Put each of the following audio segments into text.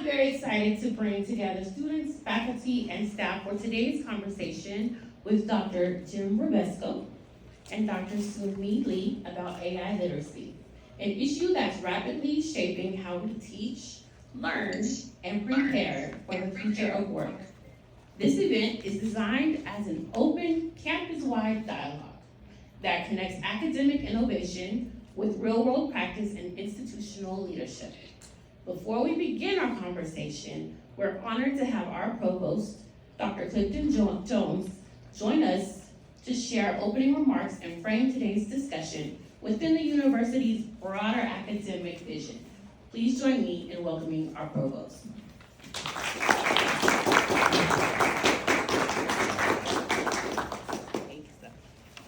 I'm very excited to bring together students, faculty, and staff for today's conversation with Dr. Jim Rebesco and Dr. Sunme Lee about AI literacy, an issue that's rapidly shaping how we teach, learn, and prepare for the future of work. This event is designed as an open, campus-wide dialogue that connects academic innovation with real-world practice and institutional leadership. Before we begin our conversation, we're honored to have our provost, Dr. Clifton Jones, join us to share opening remarks and frame today's discussion within the university's broader academic vision. Please join me in welcoming our provost.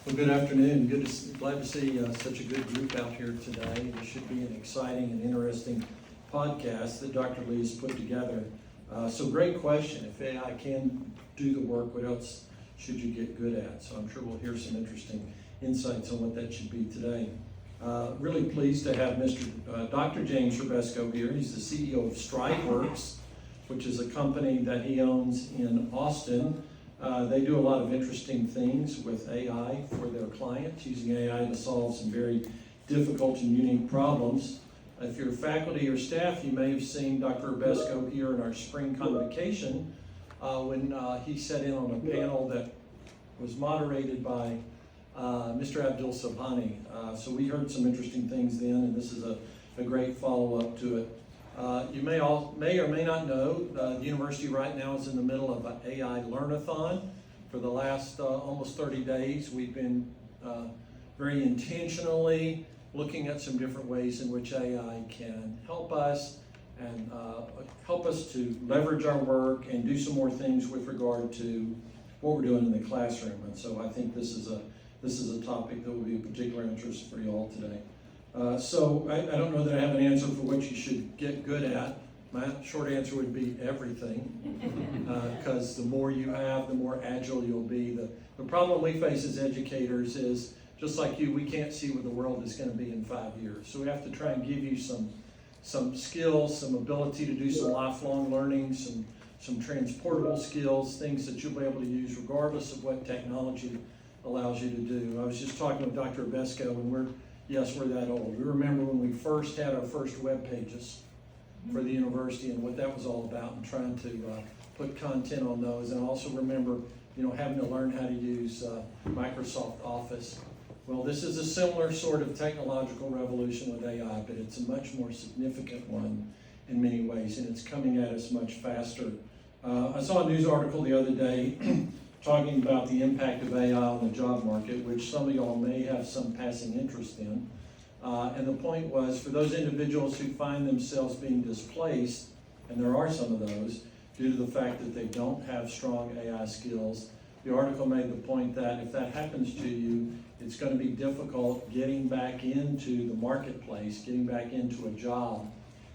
Well, good afternoon. Glad to see such a good group out here today. This should be an exciting and interesting podcast that Dr. Lee has put together. So great question. If AI can do the work, what else should you get good at? So I'm sure we'll hear some interesting insights on what that should be today. Really pleased to have Dr. James Rebesco here. He's the CEO of Strivesworks, which is a company that he owns in Austin. They do a lot of interesting things with AI for their clients, using AI to solve some very difficult and unique problems. If you're faculty or staff, you may have seen Dr. Rebesco here in our spring convocation when he sat in on a panel that was moderated by Mr. Abdul Sabhani. So we heard some interesting things then, and this is a great follow-up to it. You may or may not know, the university right now is in the middle of an AI Learnathon. For the last almost 30 days, we've been very intentionally looking at some different ways in which AI can help us and help us to leverage our work and do some more things with regard to what we're doing in the classroom. And so I think this is a topic that will be of particular interest for you all today. So I don't know that I have an answer for what you should get good at. My short answer would be everything, because the more you have, the more agile you'll be. The problem we face as educators is, just like you, we can't see what the world is going to be in 5 years. So we have to try and give you some skills, some ability to do some lifelong learning, some transportable skills, things that you'll be able to use regardless of what technology allows you to do. I was just talking with Dr. Rebesco, and we're that old. We remember when we first had our first web pages for the university and what that was all about, and trying to put content on those. And I also remember, having to learn how to use Microsoft Office. Well, this is a similar sort of technological revolution with AI, but it's a much more significant one in many ways, and it's coming at us much faster. I saw a news article the other day talking about the impact of AI on the job market, which some of y'all may have some passing interest in. And the point was, for those individuals who find themselves being displaced, and there are some of those, due to the fact that they don't have strong AI skills, the article made the point that if that happens to you, it's going to be difficult getting back into the marketplace, getting back into a job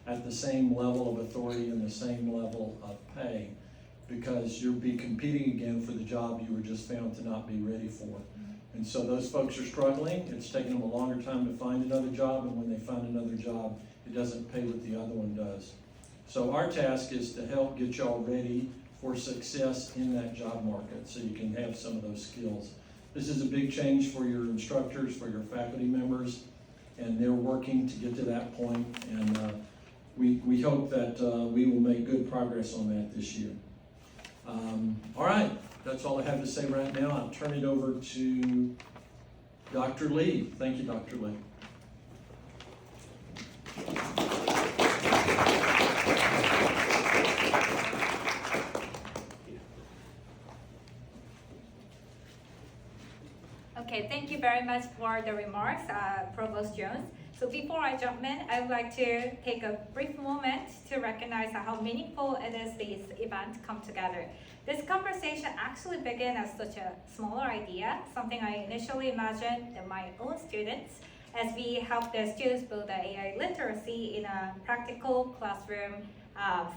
at the same level of authority and the same level of pay, because you'll be competing again for the job you were just found to not be ready for. And so those folks are struggling. It's taking them a longer time to find another job, and when they find another job, it doesn't pay what the other one does. So our task is to help get y'all ready for success in that job market so you can have some of those skills. This is a big change for your instructors, for your faculty members, and they're working to get to that point, and we hope that we will make good progress on that this year. All right, that's all I have to say right now. I'll turn it over to Dr. Lee. Thank you, Dr. Lee. Okay, thank you very much for the remarks, Provost Jones. So before I jump in, I would like to take a brief moment to recognize how meaningful it is this event come together. This conversation actually began as such a smaller idea, something I initially imagined in my own students as we help the students build the AI literacy in a practical classroom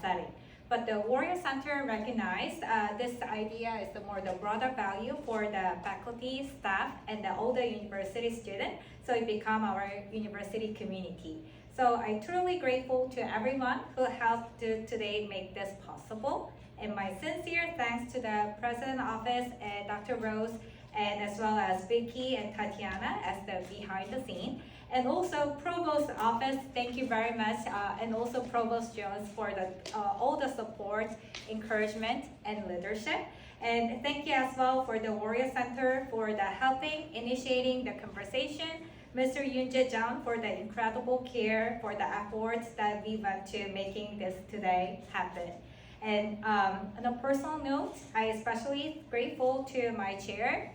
setting. But the Warrior Center recognized this idea is the broader value for the faculty, staff, and the older university student. So it became our university community. So I'm truly grateful to everyone who helped to today make this possible. And my sincere thanks to the President Office and Dr. Rose, and as well as Vicky and Tatiana as the behind the scene. And also Provost Office, thank you very much. And also Provost Jones for all the support, encouragement, and leadership. And thank you as well for the Warrior Center for the helping, initiating the conversation. Mr. Yoonjae Jang for the incredible care, for the efforts that we went to making this today happen. And on a personal note, I especially grateful to my chair,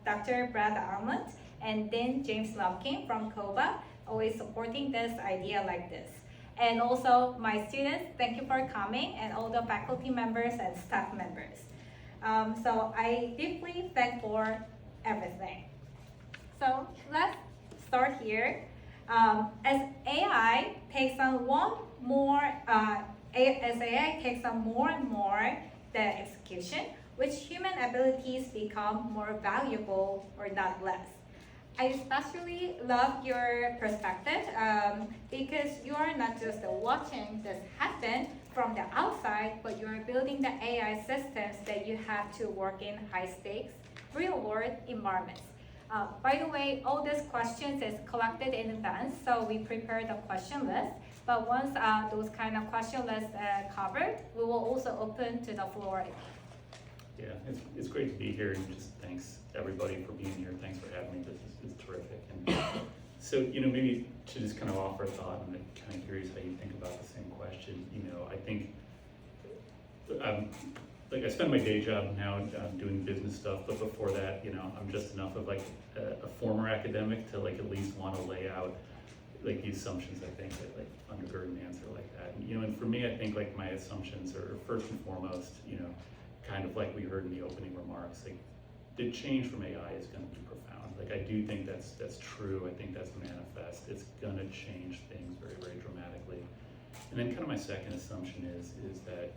Dr. Brad Armand, and then James Lumpkin from COBA, always supporting this idea like this. And also my students, thank you for coming, and all the faculty members and staff members. So I deeply thank for everything. So let's start here. As AI takes on more and more the execution, which human abilities become more valuable or not less. I especially love your perspective because you are not just watching this happen from the outside, but you are building the AI systems that you have to work in high stakes, real world environments. By the way, all these questions is collected in advance, so we prepared a question list. But once those kind of question lists are covered, we will also open to the floor. Yeah, it's great to be here, and just thanks everybody for being here. Thanks for having me. This is terrific. And so, maybe to just kind of offer a thought, I'm kind of curious how you think about the same question. I think I spend my day job now doing business stuff, but before that, I'm just enough of a former academic to at least want to lay out the assumptions I think that undergird an answer like that. And for me, I think my assumptions are first and foremost, kind of like we heard in the opening remarks, the change from AI is going to be profound. I do think that's true. I think that's manifest. It's going to change things very, very dramatically. And then kind of my second assumption is that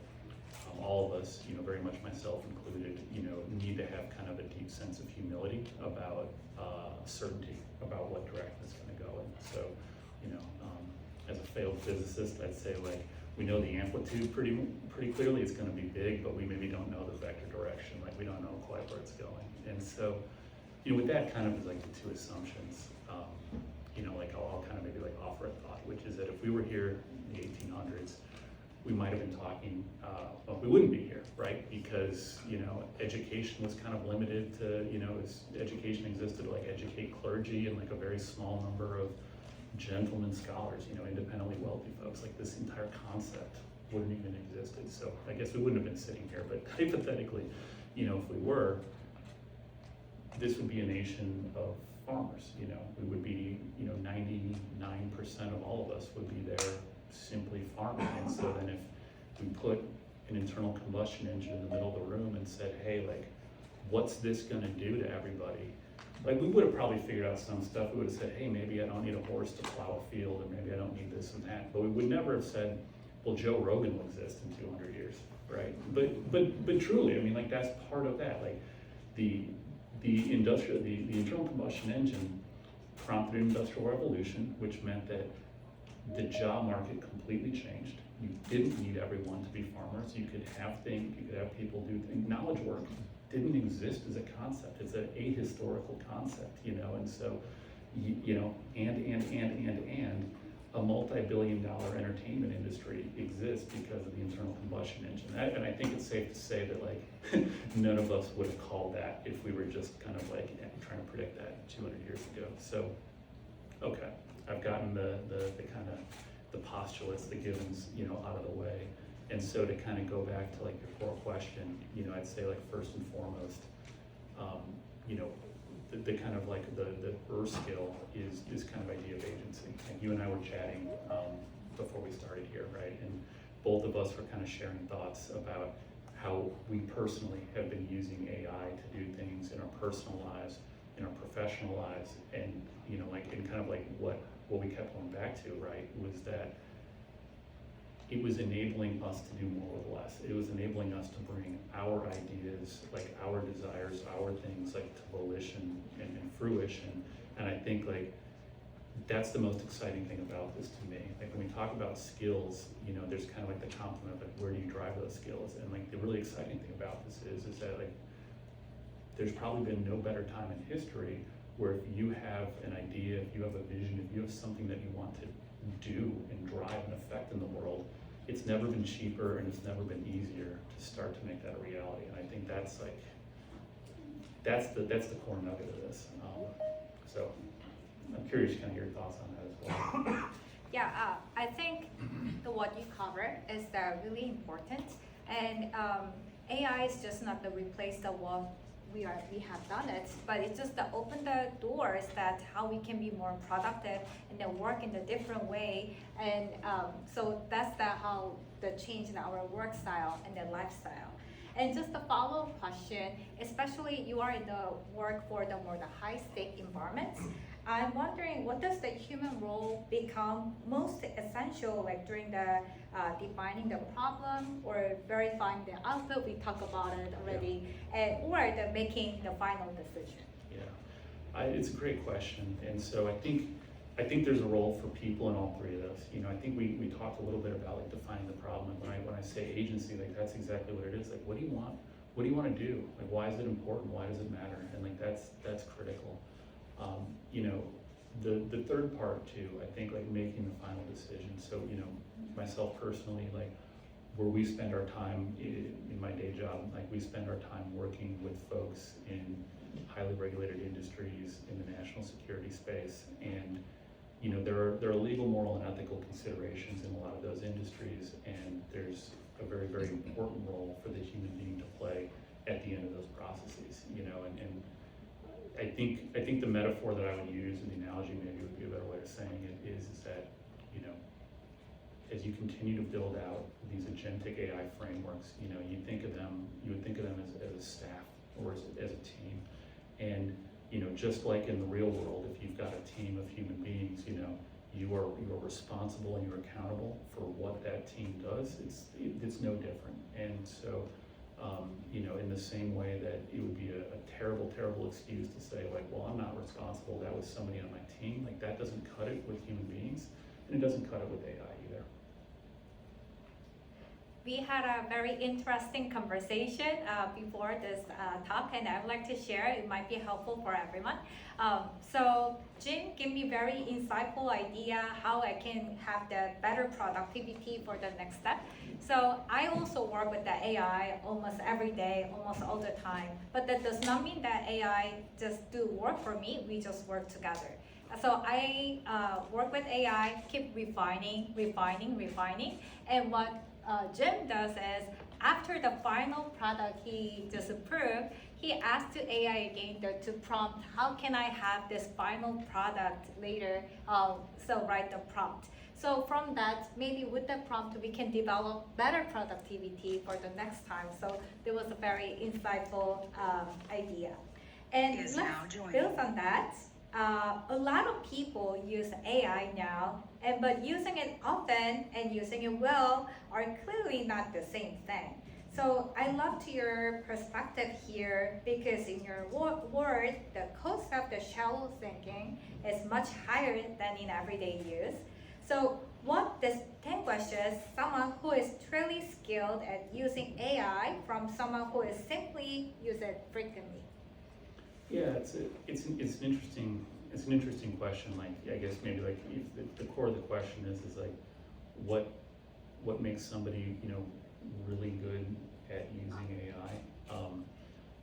all of us, very much myself included, need to have kind of a deep sense of humility about certainty about what direction it's going to go in. So, as a failed physicist, I'd say we know the amplitude pretty clearly. It's going to be big, but we maybe don't know the vector direction. We don't know quite where it's going. And so, with that kind of as the two assumptions, I'll kind of maybe offer a thought, which is that if we were here in the 1800s, we might have been talking, we wouldn't be here, right? Because, education was kind of limited to, education existed to educate clergy and a very small number of gentlemen scholars, independently wealthy folks. This entire concept wouldn't even existed. So I guess we wouldn't have been sitting here, but hypothetically, if we were, this would be a nation of farmers. We would be, 99% of all of us would be there simply farming. And so then if we put an internal combustion engine in the middle of the room and said, hey, what's this gonna do to everybody? We would have probably figured out some stuff. We would have said, hey, maybe I don't need a horse to plow a field, or maybe I don't need this and that. But we would never have said, well, Joe Rogan will exist in 200 years, right? But truly, that's part of that. The internal combustion engine prompted an industrial revolution, which meant that the job market completely changed. You didn't need everyone to be farmers. You could have people do things. Knowledge work didn't exist as a concept. It's an ahistorical concept, and so, and a multi-billion-dollar entertainment industry exists because of the internal combustion engine. And I think it's safe to say that none of us would have called that if we were just kind of trying to predict that 200 years ago. So, okay, I've gotten the kind of the postulates, the givens, out of the way. And so to kind of go back to your core question, I'd say first and foremost, the kind of the skill is kind of idea of agency. And you and I were chatting before we started here, right? And both of us were kind of sharing thoughts about how we personally have been using AI to do things in our personal lives, in our professional lives, and and kind of what we kept going back to, right, was that it was enabling us to do more with less. It was enabling us to bring our ideas, our desires, our things, to volition and fruition. And I think that's the most exciting thing about this to me. Like when we talk about skills, you know, there's kind of like the complement of like, where do you drive those skills? And like the really exciting thing about this is that like, there's probably been no better time in history where if you have an idea, if you have a vision, if you have something that you want to do and drive an effect in the world, it's never been cheaper and it's never been easier to start to make that a reality. And I think that's like, that's the core nugget of this. So I'm curious to kind of hear your thoughts on that as well. Yeah, I think what you cover is really important, and AI is just not to replace the what we have done it, but it's just to open the doors that how we can be more productive and then work in a different way, and so that's how the change in our work style and the lifestyle. And just a follow-up question, especially you are in the work for the more high stake environments. I'm wondering, what does the human role become most essential, like during the defining the problem or verifying the output? We talked about it already, or the making the final decision. Yeah, it's a great question, and so I think there's a role for people in all three of those. You know, I think we talked a little bit about like defining the problem. And when I say agency, like that's exactly what it is. Like, what do you want? What do you want to do? Like, why is it important? Why does it matter? And like that's critical. You know, the third part too, I think like making the final decision. So, you know, myself personally, like where we spend our time in my day job, like we spend our time working with folks in highly regulated industries in the national security space. And, you know, there are legal, moral, and ethical considerations in a lot of those industries, and there's a very, very important role for the human being to play at the end of those processes, you know, and I think the metaphor that I would use, and the analogy maybe would be a better way of saying it, is that, you know, as you continue to build out these agentic AI frameworks, you know, you would think of them as a staff or as a team. And, you know, just like in the real world, if you've got a team of human beings, you know, you are responsible and you're accountable for what that team does. It's no different. And so, you know, in the same way that it would be a terrible, terrible excuse to say like, well, I'm not responsible, that was somebody on my team. Like that doesn't cut it with human beings, and it doesn't cut it with AI either. We had a very interesting conversation before this talk, and I would like to share. It might be helpful for everyone. So Jim gave me very insightful idea how I can have the better productivity for the next step. So I also work with the AI almost every day, almost all the time. But that does not mean that AI just do work for me. We just work together. So I work with AI, keep refining, and what Jim does is, after the final product he just approved, he asked to AI again to prompt, how can I have this final product later? So write the prompt. So from that, maybe with the prompt, we can develop better productivity for the next time. So there was a very insightful idea. And let's build on that. A lot of people use AI now, but using it often and using it well are clearly not the same thing. So I love to your perspective here, because in your word, the cost of the shallow thinking is much higher than in everyday use. So what distinguishes someone who is truly skilled at using AI from someone who is simply use it frequently? Yeah, it's an interesting question. Like, I guess maybe like if the core of the question is like, what makes somebody, you know, really good at using AI?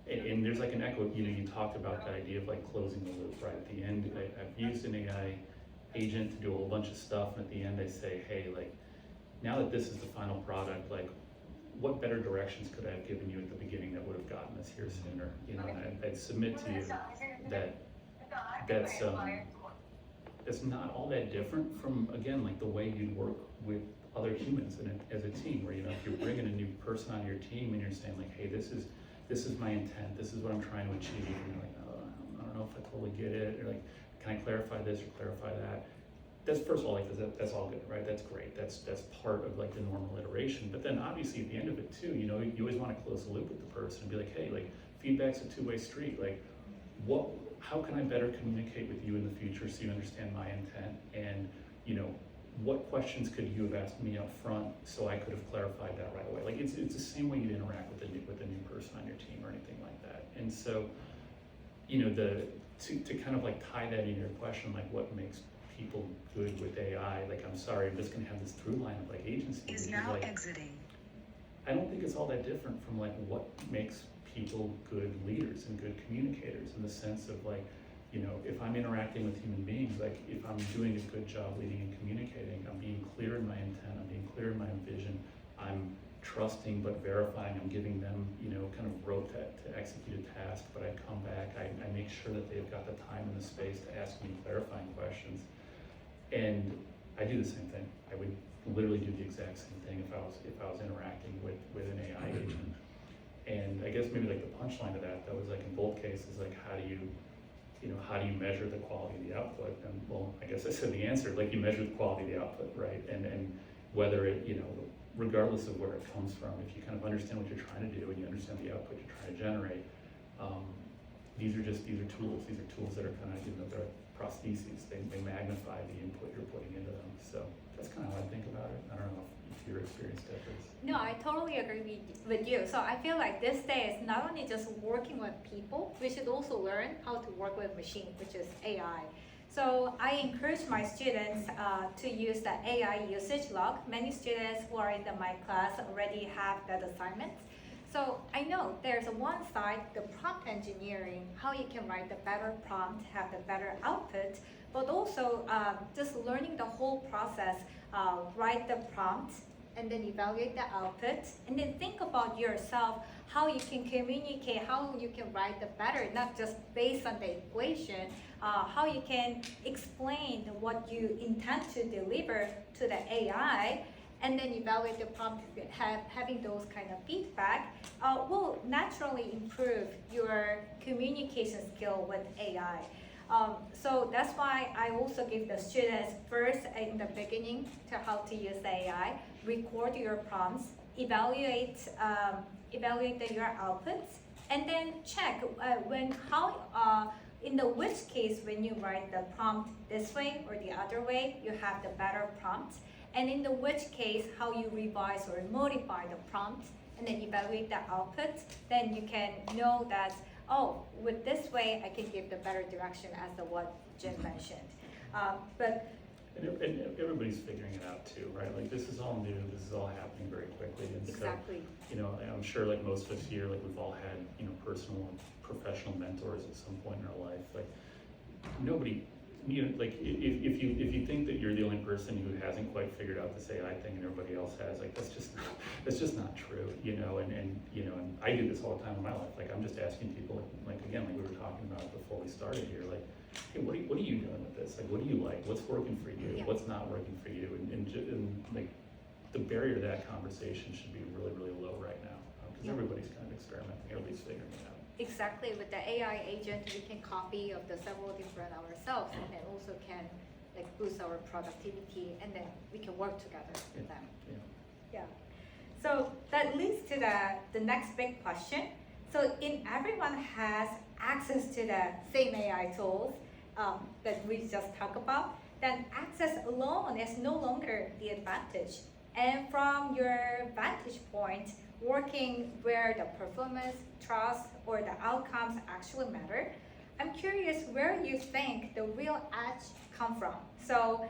And there's like an echo. You know, you talked about the idea of like closing the loop right at the end. I've used an AI agent to do a whole bunch of stuff, and at the end they say, hey, like, now that this is the final product, like, what better directions could I have given you at the beginning that would have gotten us here sooner? You know, and I'd submit to you that that's not all that different from, again, like the way you'd work with other humans as a team, where, you know, if you're bringing a new person on your team and you're saying like, hey, this is my intent, this is what I'm trying to achieve, and you're like, oh, I don't know if I totally get it, or like, can I clarify this or clarify that? That's, first of all, like, that's all good, right? That's great. That's part of like the normal iteration. But then obviously at the end of it too, you know, you always want to close the loop with the person and be like, hey, like, feedback's a two-way street. Like, what how can I better communicate with you in the future so you understand my intent? And, you know, what questions could you have asked me up front so I could have clarified that right away? Like, it's the same way you'd interact with a new person on your team or anything like that. And so, you know, to kind of like tie that into your question, like what makes people good with AI, like, I'm sorry, I'm just gonna have this through line of like agency. Is which now like, exiting. I don't think it's all that different from like what makes people good leaders and good communicators, in the sense of like, you know, if I'm interacting with human beings, like if I'm doing a good job leading and communicating, I'm being clear in my intent, I'm being clear in my vision, I'm trusting but verifying, I'm giving them, you know, kind of rope to execute a task, but I come back, I make sure that they've got the time and the space to ask me clarifying questions. And I do the same thing. I would literally do the exact same thing if I was interacting with an AI agent. And I guess maybe like the punchline to that was like in both cases, like how do you measure the quality of the output? And well, I guess I said the answer, like you measure the quality of the output, right? And whether it, you know, regardless of where it comes from, if you kind of understand what you're trying to do and you understand the output you're trying to generate, these are tools. These are tools that are kind of, you know, they're prostheses. They magnify the input you're putting into them. So that's kind of how I think about it. I don't know if your experience differs. No, I totally agree with you. So I feel like this day is not only just working with people, we should also learn how to work with machine, which is AI. So I encourage my students to use the AI usage log. Many students who are in my class already have that assignment. So I know there's one side, the prompt engineering, how you can write the better prompt, have the better output, but also just learning the whole process, write the prompt, and then evaluate the output, and then think about yourself, how you can communicate, how you can write the better, not just based on the equation, how you can explain what you intend to deliver to the AI, and then evaluate the prompt, having those kind of feedback will naturally improve your communication skill with AI. So that's why I also give the students first in the beginning to how to use the AI, record your prompts, evaluate your outputs, and then check in which case when you write the prompt this way or the other way, you have the better prompt, and in which case how you revise or modify the prompt, and then evaluate the output, then you can know that, oh, with this way I can give the better direction as to what Jim mentioned. And everybody's figuring it out too, right? Like this is all new, this is all happening very quickly. And exactly. So, you know, I'm sure like most of us here, like we've all had, you know, personal and professional mentors at some point in our life. Like nobody, you know, like if you think that you're the only person who hasn't quite figured out this AI thing and everybody else has, like that's just not true, you know. And you know, and I do this all the time in my life. Like I'm just asking people, like again, like we were talking about before we started here, like, hey, what are you doing with this? Like, what do you like? What's working for you? Yeah. What's not working for you? And like the barrier to that conversation should be really, really low right now, because everybody's kind of experimenting, everybody's figuring it out. Exactly, with the AI agent, we can copy of the several different ourselves, and then also can like boost our productivity, and then we can work together with them. Yeah. So that leads to the next big question. So if everyone has access to the same AI tools that we just talked about, then access alone is no longer the advantage. And from your vantage point, working where the performance, trust, or the outcomes actually matter, I'm curious where you think the real edge come from. So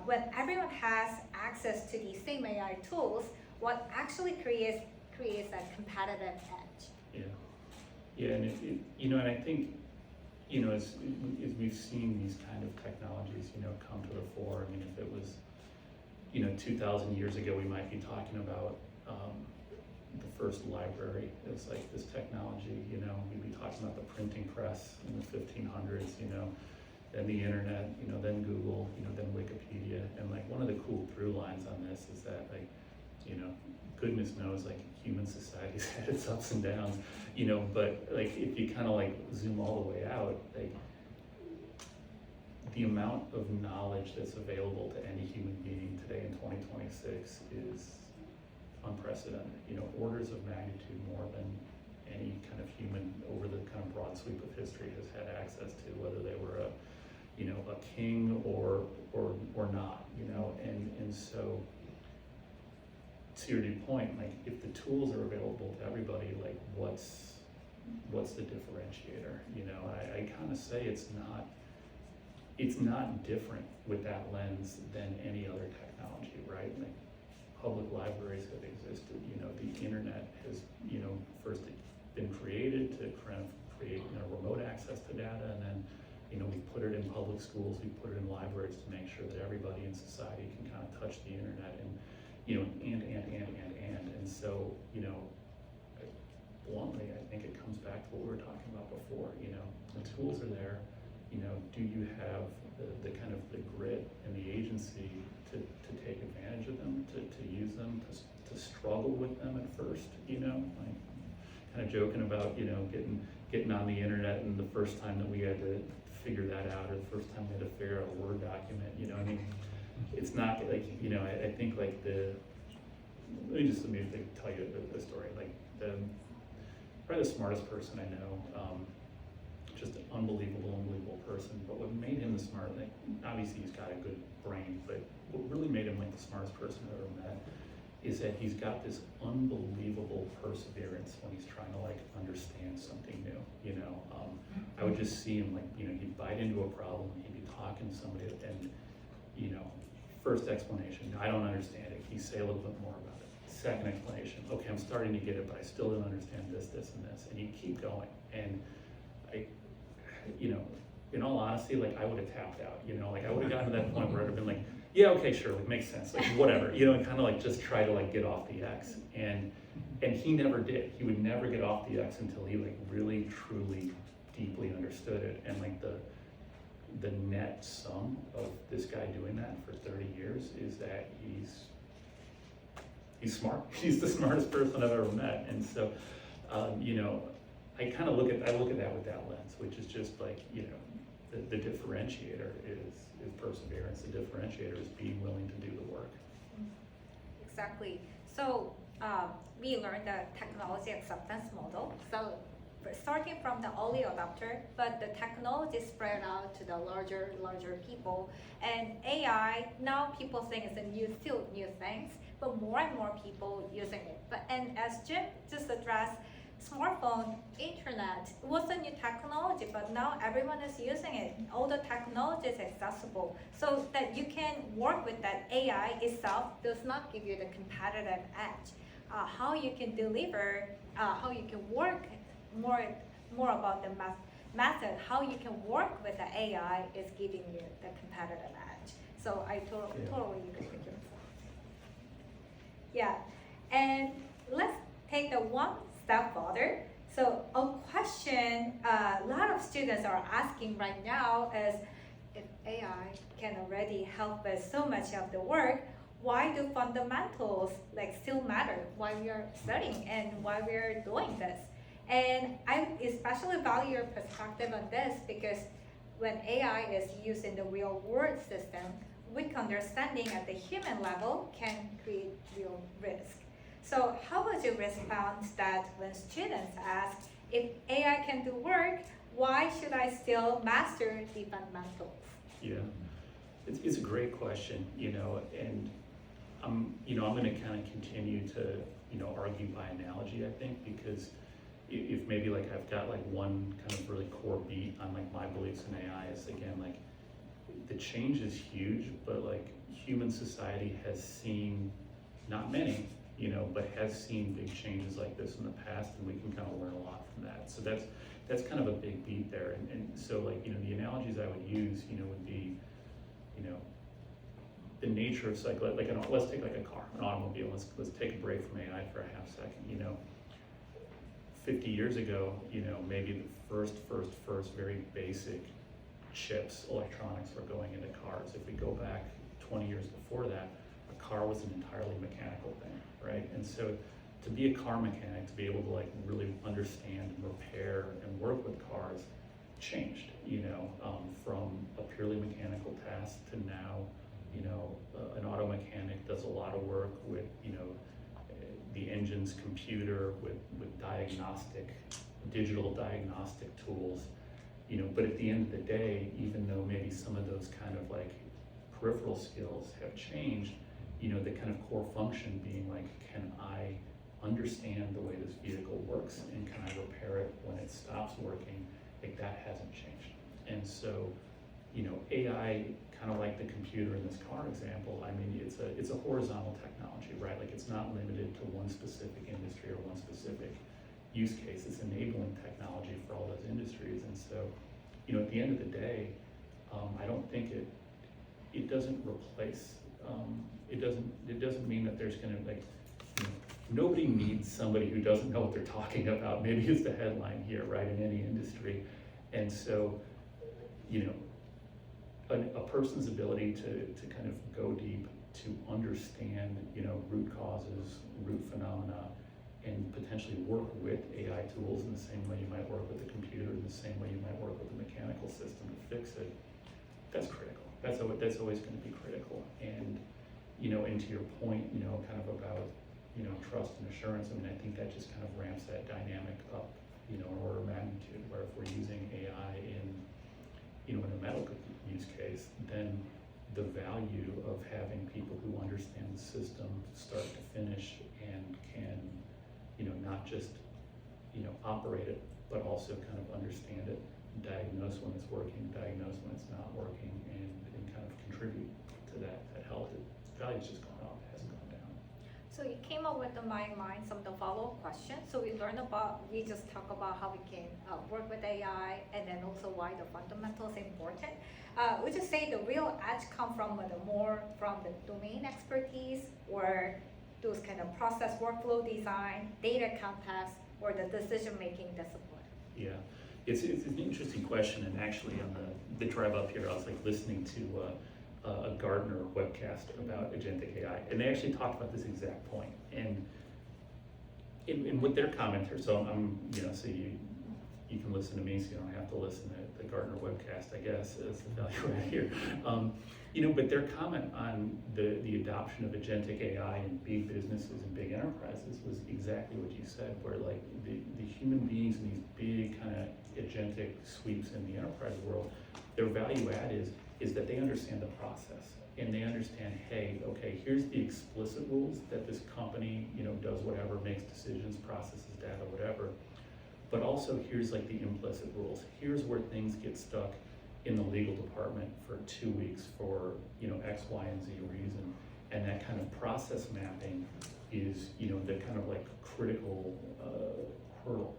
when everyone has access to these same AI tools, what actually creates a competitive edge? Yeah, and it you know, and I think, you know, as we've seen these kind of technologies, you know, come to the fore. I mean, if it was, you know, 2,000 years ago, we might be talking about the first library as like this technology, you know, we'd be talking about the printing press in the 1500s, you know, then the internet, you know, then Google, you know, then Wikipedia. And like one of the cool through lines on this is that, like, you know, goodness knows, like, human society's had its ups and downs, you know, but like if you kind of like zoom all the way out, like the amount of knowledge that's available to any human being today in 2026 is unprecedented, you know, orders of magnitude more than any kind of human over the kind of broad sweep of history has had access to, whether they were a king or not, and so to your point, like if the tools are available to everybody, like what's the differentiator? I kind of say it's not different with that lens than any other technology, right? Like public libraries have existed, the internet has, first been created to kind of create, remote access to data, and then, we put it in public schools, we put it in libraries to make sure that everybody in society can kind of touch the internet, and, and so, bluntly, I think it comes back to what we were talking about before, the tools are there, do you have the kind of the grit and the agency to take advantage of them, to use them, to struggle with them at first, like kind of joking about, getting on the internet, and the first time that we had to figure that out, or the first time we had to figure out a Word document, it's not like, I think like let me tell you the story, like probably the smartest person I know, just an unbelievable person, but what made him the smart, like obviously he's got a good brain, but what really made him like the smartest person I've ever met is that he's got this unbelievable perseverance when he's trying to like understand something new, I would just see him like, he'd bite into a problem, he'd be talking to somebody, and, first explanation, I don't understand it, he'd say a little bit more about it. Second explanation, okay, I'm starting to get it, but I still don't understand this, and this, and you keep going. And in all honesty, like I would have tapped out, like I would have gotten to that point where I'd have been like, yeah, okay, sure, like makes sense, like whatever, and kind of like just try to like get off the X. And he never did. He would never get off the X until he like really, truly, deeply understood it. And like the net sum of this guy doing that for 30 years is that he's smart. He's the smartest person I've ever met. And so, I kind of look at that with that lens, which is just like, the differentiator is perseverance. The differentiator is being willing to do the work. Exactly. So we learned the technology acceptance model. So starting from the early adopter, but the technology spread out to the larger people. And AI, now people think it's still new things, but more and more people using it. And as Jim just addressed, smartphone, internet was a new technology, but now everyone is using it. All the technology is accessible, so that you can work with that. AI itself does not give you the competitive edge. How you can deliver, how you can work more about the method, how you can work with the AI is giving you the competitive edge. So I totally agree with you. Yeah, and let's take the one step further. So a question a lot of students are asking right now is, if AI can already help us so much of the work, why do fundamentals like still matter? Why we are studying and why we are doing this? And I especially value your perspective on this, because when AI is used in the real world system, weak understanding at the human level can create real risk. So how would you respond that when students ask, if AI can do work, why should I still master the fundamentals? Yeah, it's a great question, and I'm going to kind of continue to, argue by analogy, I think, because if maybe like I've got like one kind of really core beat on like my beliefs in AI is, again, like the change is huge, but like human society has seen, not many, but has seen big changes like this in the past, and we can kind of learn a lot from that. So that's kind of a big beat there. And so like, the analogies I would use, would be, the nature of let's take like a car, an automobile. Let's take a break from AI for a half second. 50 years ago, maybe the first very basic chips, electronics were going into cars. If we go back 20 years before that, a car was an entirely mechanical thing, right? And so to be a car mechanic, to be able to like really understand and repair and work with cars changed, from a purely mechanical task to now, an auto mechanic does a lot of work with, the engine's computer with digital diagnostic tools, but at the end of the day, even though maybe some of those kind of like peripheral skills have changed, the kind of core function being like, can I understand the way this vehicle works and can I repair it when it stops working? Like that hasn't changed. And so, AI, kind of like the computer in this car example, I mean, it's a horizontal technology, right? Like it's not limited to one specific industry or one specific use case. It's enabling technology for all those industries. And so, at the end of the day, I don't think it doesn't replace, it doesn't mean that there's gonna nobody needs somebody who doesn't know what they're talking about, maybe is the headline here, right, in any industry. And so, a person's ability to kind of go deep, to understand, root causes, root phenomena, and potentially work with AI tools in the same way you might work with a computer, in the same way you might work with a mechanical system to fix it, that's critical. That's always going to be critical. And, and to your point, kind of about, trust and assurance, I mean, I think that just kind of ramps that dynamic up, an order of magnitude, where if we're using AI in a medical use case, then the value of having people who understand the system start to finish and can, not just, operate it, but also kind of understand it, diagnose when it's working, diagnose when it's not working, and kind of contribute to that health. The value's just gone up, it hasn't gone down. So you came up with in my mind some of the follow-up questions. So we just talk about how we can work with AI, and then also why the fundamentals are important. We just say the real edge come from more from the domain expertise, or those kind of process workflow design, data context, or the decision-making discipline. Yeah, it's an interesting question, and actually on the drive up here, I was like listening to a Gartner webcast about agentic AI, and they actually talked about this exact point. And in with their commenters, so I'm, so you can listen to me, so you don't have to listen to the Gartner webcast, I guess, is the value right here. But their comment on the adoption of agentic AI in big businesses and big enterprises was exactly what you said, where like the human beings in these big kind of agentic sweeps in the enterprise world, their value add is that they understand the process, and they understand, hey, okay, here's the explicit rules that this company, does whatever, makes decisions, processes data, whatever. But also here's like the implicit rules. Here's where things get stuck in the legal department for 2 weeks for, X, Y, and Z reason. And that kind of process mapping is, the kind of like critical hurdle,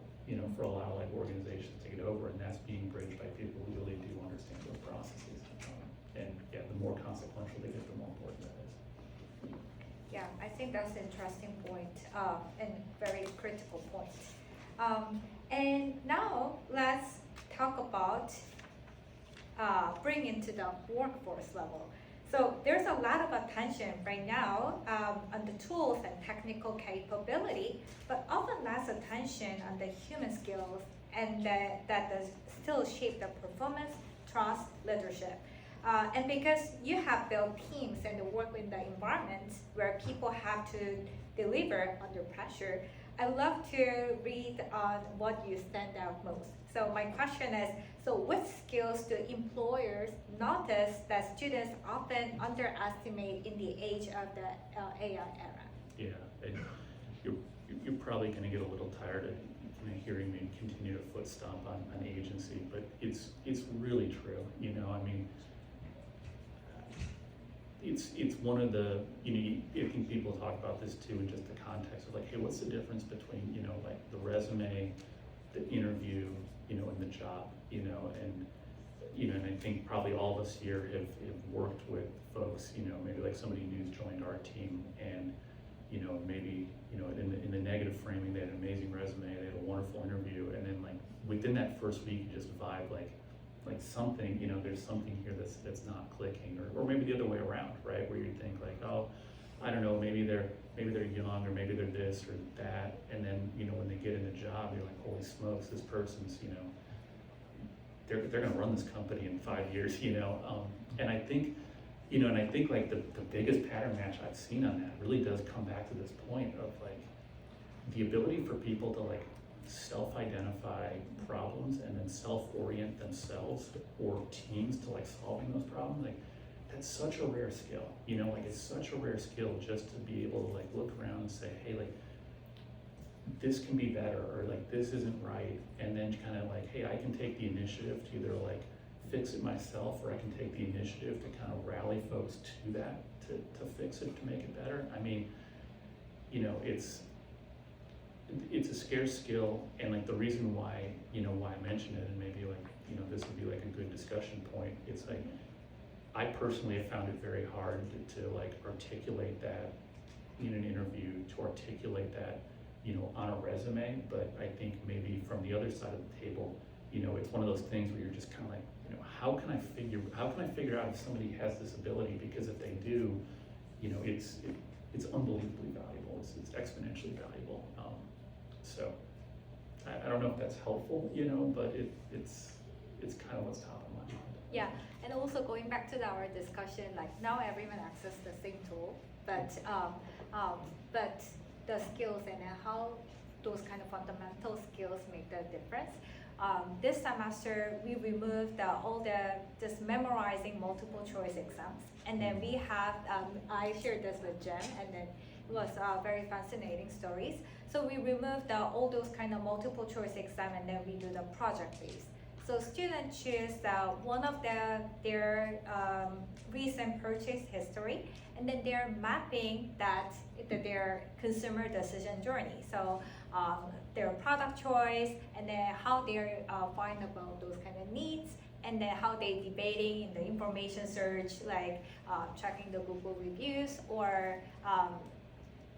for a lot of like organizations to get over, and that's being bridged by people who really do understand those processes. And yeah, the more consequential they get, the more important that is. Yeah, I think that's an interesting point, and very critical point. And now let's talk about bringing to the workforce level. So there's a lot of attention right now on the tools and technical capability, but often less attention on the human skills, and that does still shape the performance, trust, leadership. And because you have built teams and work in the environment where people have to deliver under pressure, I'd love to read on what you stand out most. So my question is, so what skills do employers notice that students often underestimate in the age of the AI era? Yeah, and you're probably going to get a little tired of hearing me continue to foot stomp on agency, but it's really true. I mean, it's one of the, I think people talk about this too in just the context of like, hey, what's the difference between, like the resume, the interview, and the job, and I think probably all of us here have worked with folks, maybe like somebody new's joined our team, and, maybe, in the negative framing, they had an amazing resume, they had a wonderful interview, and then like within that first week, you just vibe like something, there's something here that's not clicking, or maybe the other way around, right? Where you think like, oh, I don't know, maybe they're young, or maybe they're this or that, and then when they get in the job, you're like, holy smokes, this person's they're gonna run this company in 5 years, and I think like the biggest pattern match I've seen on that really does come back to this point of like, the ability for people to like self-identify problems and then self-orient themselves or teams to like solving those problems, like that's such a rare skill, you know, like it's such a rare skill just to be able to like look around and say, hey, like this can be better, or like this isn't right, and then kind of like, hey, I can take the initiative to either like fix it myself, or I can take the initiative to kind of rally folks to that, to fix it, to make it better. I mean, you know, it's a scarce skill, and like the reason why, you know, why I mention it, and maybe like, you know, this would be like a good discussion point, it's like, I personally have found it very hard to like articulate that in an interview, to articulate that, you know, on a resume, but I think maybe from the other side of the table, you know, it's one of those things where you're just kind of like, you know, how can I figure out if somebody has this ability? Because if they do, you know, it's unbelievably valuable. It's exponentially valuable. So I don't know if that's helpful, you know, but it's kind of what's top of mind. Yeah, and also going back to our discussion, like now everyone accesses the same tool, but the skills and how those kind of fundamental skills make the difference. This semester we removed just memorizing multiple choice exams, and then we have I shared this with Jen, and then it was very fascinating stories. So we removed all those kind of multiple choice exam, and then we do the project based. So students choose one of their recent purchase history, and then they're mapping their consumer decision journey. So their product choice, and then how they find about those kind of needs, and then how they debating in the information search, like checking the Google reviews or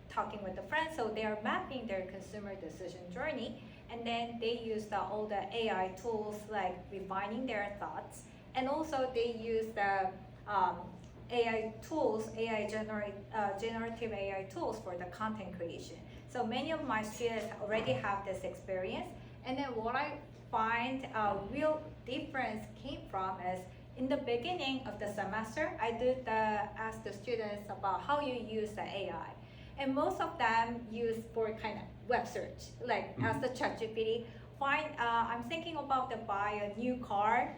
talking with a friend. So they are mapping their consumer decision journey, and then they use all the AI tools like refining their thoughts, and also they use the AI tools, generative AI tools for the content creation. So many of my students already have this experience, and then what I find a real difference came from is in the beginning of the semester, I did ask the students about how you use the AI. And most of them use for kind of web search, like ask the ChatGPT, I'm thinking about to buy a new car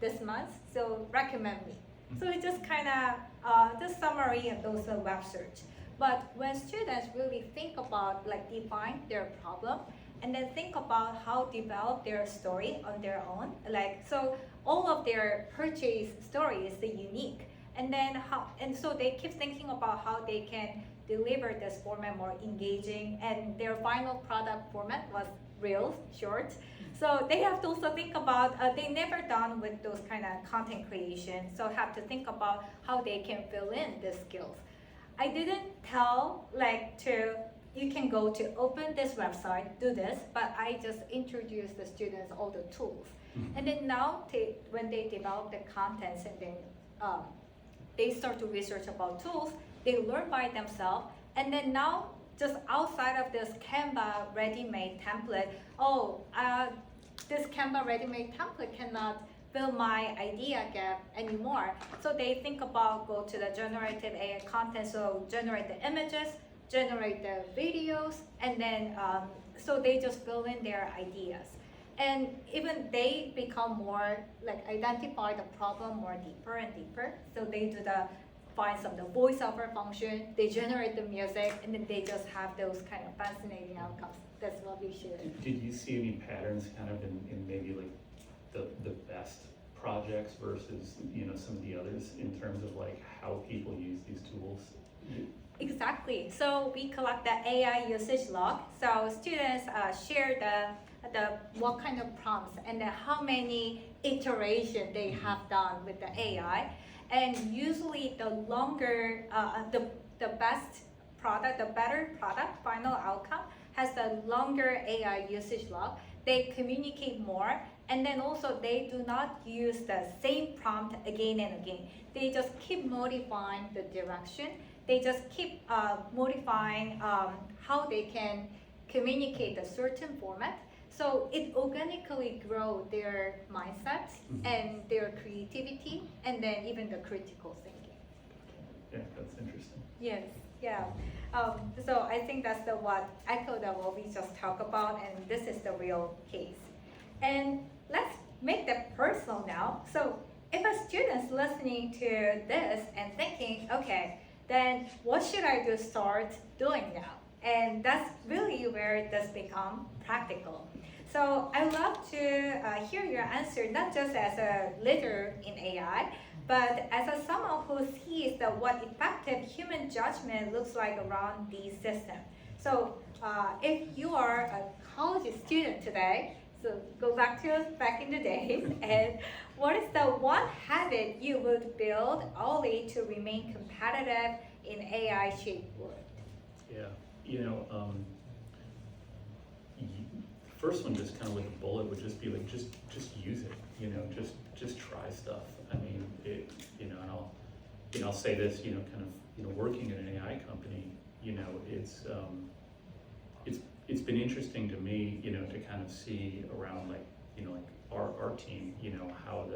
this month, so recommend me. So it's just kind of the summary of those web search. But when students really think about like define their problem, and then think about how develop their story on their own, like so all of their purchase story is unique, and then so they keep thinking about how they can deliver this format more engaging, and their final product format was real short. So they have to also think about, they never done with those kind of content creation, so have to think about how they can fill in the skills. I didn't tell you can go to open this website, do this, but I just introduced the students all the tools. And then now when they develop the contents, and then they start to research about tools, they learn by themselves, and then now just outside of this Canva ready-made template, this Canva ready-made template cannot fill my idea gap anymore. So they think about go to the generative AI content, so generate the images, generate the videos, and then so they just fill in their ideas. And even they become more identify the problem more deeper and deeper. So they do find some of the voiceover function, they generate the music, and then they just have those kind of fascinating outcomes. That's what we shared. Did you see any patterns kind of in maybe like the best projects versus some of the others in terms of like how people use these tools? Exactly. So we collect the AI usage log. So students share the what kind of prompts and how many iterations they have done with the AI. And usually the longer, the best product, the better product, final outcome has the longer AI usage log. They communicate more, and then also they do not use the same prompt again and again. They just keep modifying the direction. They just keep modifying how they can communicate a certain format. So it organically grows their mindsets and their creativity, and then even the critical thinking. Yeah, that's interesting. Yes. Yeah. So I think that's the what echo that what we just talked about, and this is the real case. And let's make that personal now. So if a student's listening to this and thinking, okay, then what should I do start doing now? And that's really where this become practical. So I love to hear your answer, not just as a leader in AI, but as a someone who sees that what effective human judgment looks like around these systems. So if you are a college student today, so go back in the days, and what is the one habit you would build only to remain competitive in AI-shaped world? Yeah, first one, just kind of like a bullet, would just be like, just use it, just try stuff. I mean, and I'll say this, kind of, working in an AI company, it's been interesting to me, to kind of see around like our team, how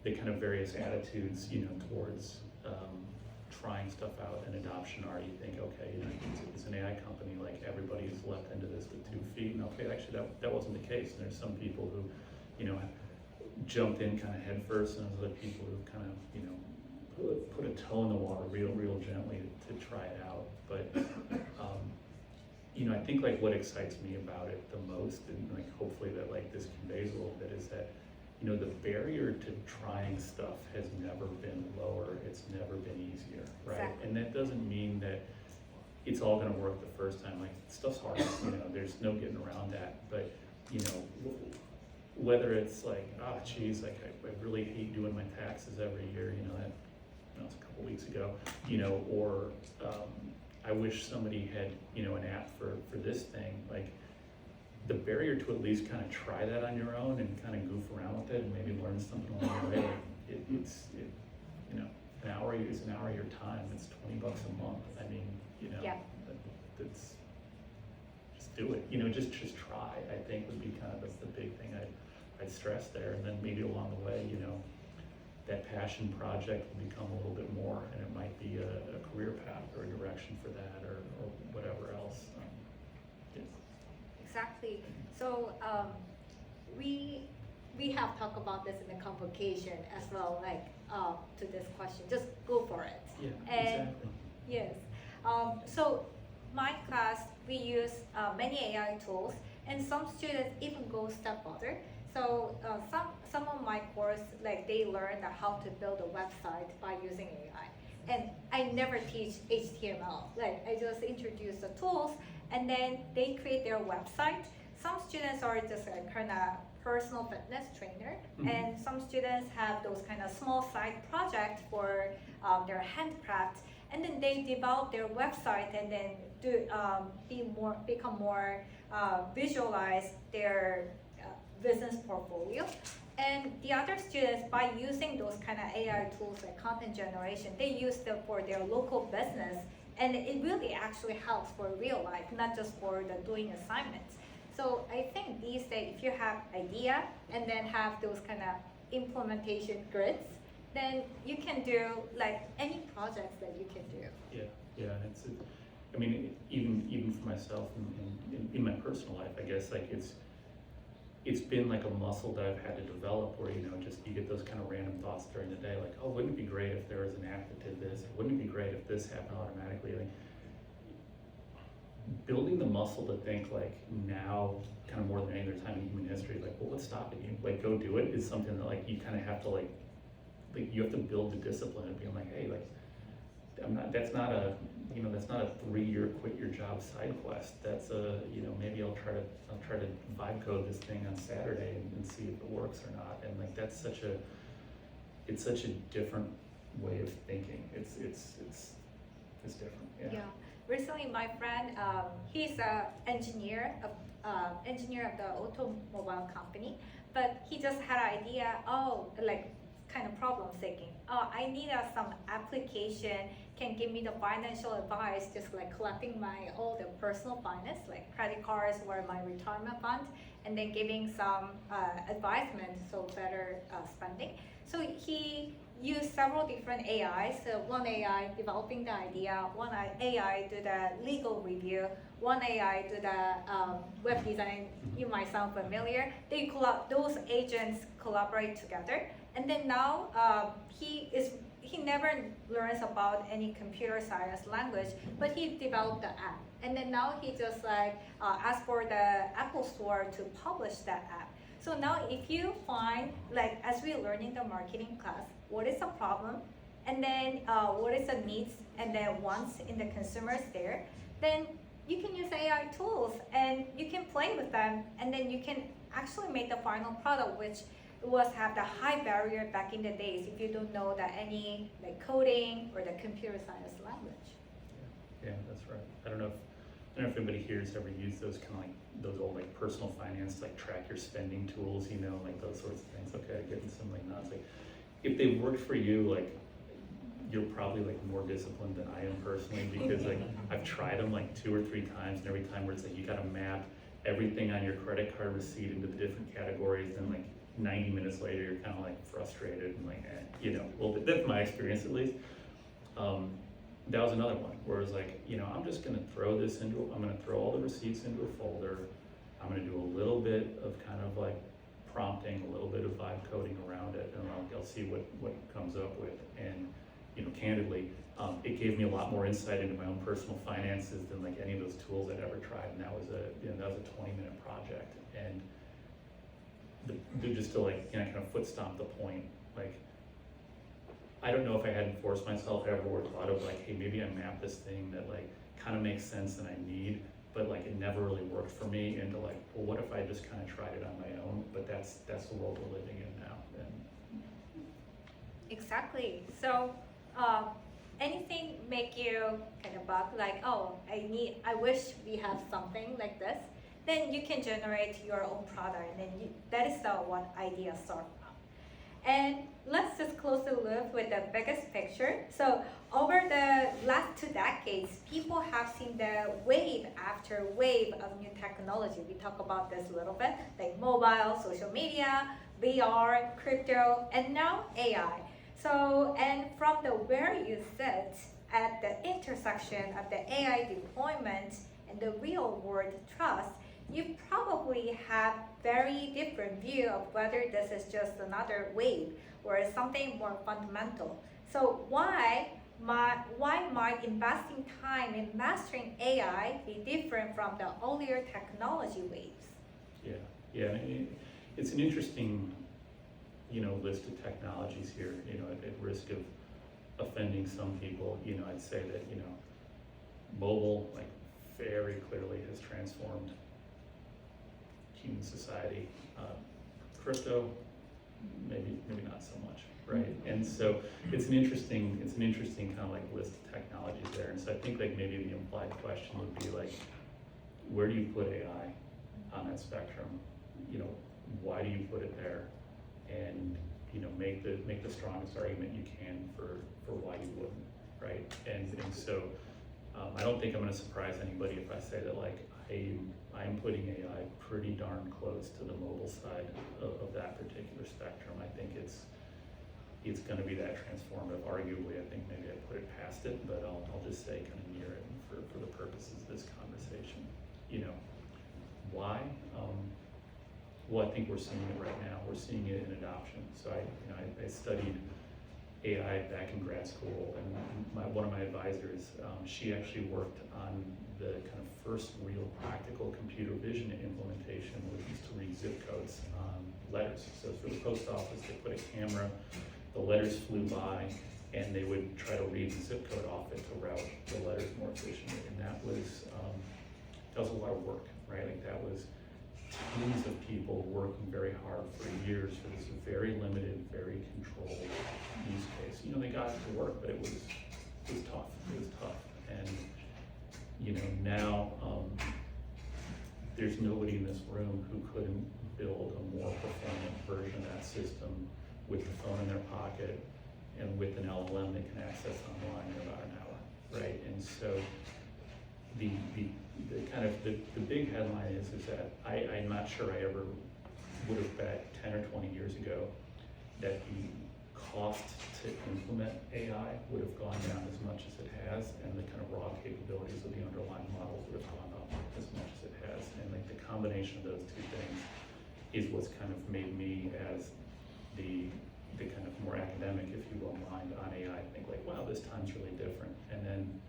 the kind of various attitudes, towards trying stuff out and adoption are. You think, okay, it's an AI company, like everybody's leapt into this with 2 feet, and okay, actually that wasn't the case. And there's some people who, jumped in kind of head first, and there's other people who kind of, put a toe in the water real gently to try it out. But I think like what excites me about it the most, and like hopefully that like this conveys a little bit, is that the barrier to trying stuff has never been lower. It's never been easier, right? Exactly. And that doesn't mean that it's all going to work the first time. Like, stuff's hard, there's no getting around that. But whether it's like, geez, like I really hate doing my taxes every year, that was a couple weeks ago, or I wish somebody had, an app for this thing. Like, the barrier to at least kind of try that on your own and kind of goof around with it and maybe learn something along the way, like it's an hour is an hour of your time. It's $20 a month. I mean, Yeah. that's just do it. Just try. I think would be kind of the big thing I'd stress there, and then maybe along the way, that passion project will become a little bit more, and it might be a career path or a direction for that, or whatever else. Exactly. So we have talked about this in the convocation as well, like to this question. Just go for it. Yeah, And exactly. yes. So my class, we use many AI tools, and some students even go step further. So some of my course, like they learn how to build a website by using AI. And I never teach HTML. Like, I just introduce the tools, and then they create their website. Some students are just a kind of personal fitness trainer, and some students have those kind of small side projects for their handcraft, and then they develop their website and then become more visualize their business portfolio. And the other students, by using those kind of AI tools like content generation, they use them for their local business, and it really actually helps for real life, not just for the doing assignments. So I think these days, if you have idea and then have those kind of implementation grids, then you can do like any projects that you can do. Yeah, and I mean, even for myself in my personal life, I guess, like it's been like a muscle that I've had to develop, where just you get those kind of random thoughts during the day, like, oh, wouldn't it be great if there was an app that did this? Wouldn't it be great if this happened automatically? Like, building the muscle to think like now, kind of more than any other time in human history, like, well, what's stopping you? Like, go do it, is something that like you kind of have to like you have to build the discipline of being like, hey, like, that's not a 3-year quit your job side quest. That's a, maybe I'll try to vibe code this thing on Saturday and see if it works or not. And like, it's such a different way of thinking. It's different. Yeah. Recently, my friend, he's an engineer of the automobile company, but he just had an idea. Kind of problem thinking. I need some application can give me the financial advice, just like collecting all the personal finance, like credit cards or my retirement fund, and then giving some advisement, so better spending. So he use several different AIs. So one AI developing the idea, one AI do the legal review, one AI do the web design. You might sound familiar. Those agents collaborate together, and then now he never learns about any computer science language, but he developed the app, and then now he just asked for the Apple Store to publish that app. So now if you find, like as we're learning the marketing class, what is the problem, and then what is the needs and the wants in the consumers there, then you can use AI tools and you can play with them, and then you can actually make the final product, which was have the high barrier back in the days if you don't know that any like coding or the computer science language. Yeah, that's right. I don't know if anybody here has ever used those kind of like those old like personal finance like track your spending tools, you know, like those sorts of things. Okay, getting some like nods. Like if they worked for you, like you're probably like more disciplined than I am personally, because like I've tried them like 2 or 3 times, and every time where it's like you got to map everything on your credit card receipt into the different categories, and like 90 minutes later you're kind of like frustrated and like you know, well that's my experience at least. That was another one where it was like, you know, I'm just gonna throw all the receipts into a folder. I'm gonna do a little bit of kind of like prompting, a little bit of vibe coding around it, and I'll see what it comes up with. And you know, candidly, it gave me a lot more insight into my own personal finances than like any of those tools I'd ever tried. And that was a 20-minute project. And just to like, you know, kind of foot stomp the point, like, I don't know if I hadn't forced myself ever or thought of like, hey, maybe I map this thing that like kind of makes sense and I need, but like it never really worked for me, into like, well, what if I just kind of tried it on my own? But that's the world we're living in now. And Exactly. So anything make you kind of bug like, oh, I wish we have something like this, then you can generate your own product, and then that is the one idea start from. And let's just close the loop with the biggest picture. So over the last 2 decades, people have seen the wave after wave of new technology. We talk about this a little bit, like mobile, social media, VR, crypto, and now AI. So, and from the where you sit at the intersection of the AI deployment and the real world trust, you probably have very different view of whether this is just another wave or something more fundamental. So why might investing time in mastering AI be different from the earlier technology waves? yeah, it's an interesting, you know, list of technologies here. You know, at risk of offending some people, you know, I'd say that, you know, mobile like very clearly has transformed human society. Crypto, maybe not so much, right? And so it's an interesting kind of like list of technologies there. And so I think like maybe the implied question would be like, where do you put AI on that spectrum? You know, why do you put it there? And you know, make the strongest argument you can for why you wouldn't, right? And so I don't think I'm going to surprise anybody if I say that like I'm putting AI pretty darn close to the mobile side of that particular spectrum. I think it's going to be that transformative. Arguably, I think maybe I put it past it, but I'll just say kind of near it for the purposes of this conversation. You know, why? Well, I think we're seeing it right now. We're seeing it in adoption. So I studied AI back in grad school, and one of my advisors, she actually worked on the kind of first real practical computer vision implementation, which was to read zip codes on letters. So for the post office, they put a camera, the letters flew by, and they would try to read the zip code off it to route the letters more efficiently. And that was a lot of work, right? Like that was teams of people working very hard for years for this very limited, very controlled use case. You know, they got it to work, but it was tough. It was tough. And you know, now there's nobody in this room who couldn't build a more performant version of that system with the phone in their pocket and with an LLM they can access online in about an hour, right? And so the kind of the big headline is that I'm not sure I ever would have bet 10 or 20 years ago that cost to implement AI would have gone down as much as it has, and the kind of raw capabilities of the underlying models would have gone up as much as it has. And like the combination of those two things is what's kind of made me, as the kind of more academic, if you will, mind on AI, think like, wow, this time's really different. And then,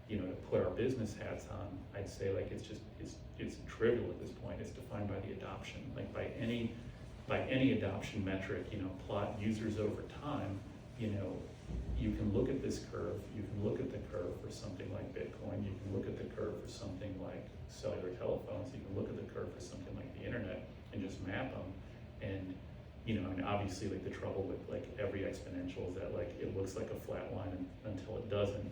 you know, to put our business hats on, I'd say like it's trivial at this point. It's defined by the adoption. Like by any adoption metric, you know, plot users over time, you know, you can look at this curve, you can look at the curve for something like Bitcoin, you can look at the curve for something like cellular telephones, you can look at the curve for something like the internet and just map them. And, you know, I mean, obviously like the trouble with like every exponential is that like it looks like a flat line until it doesn't.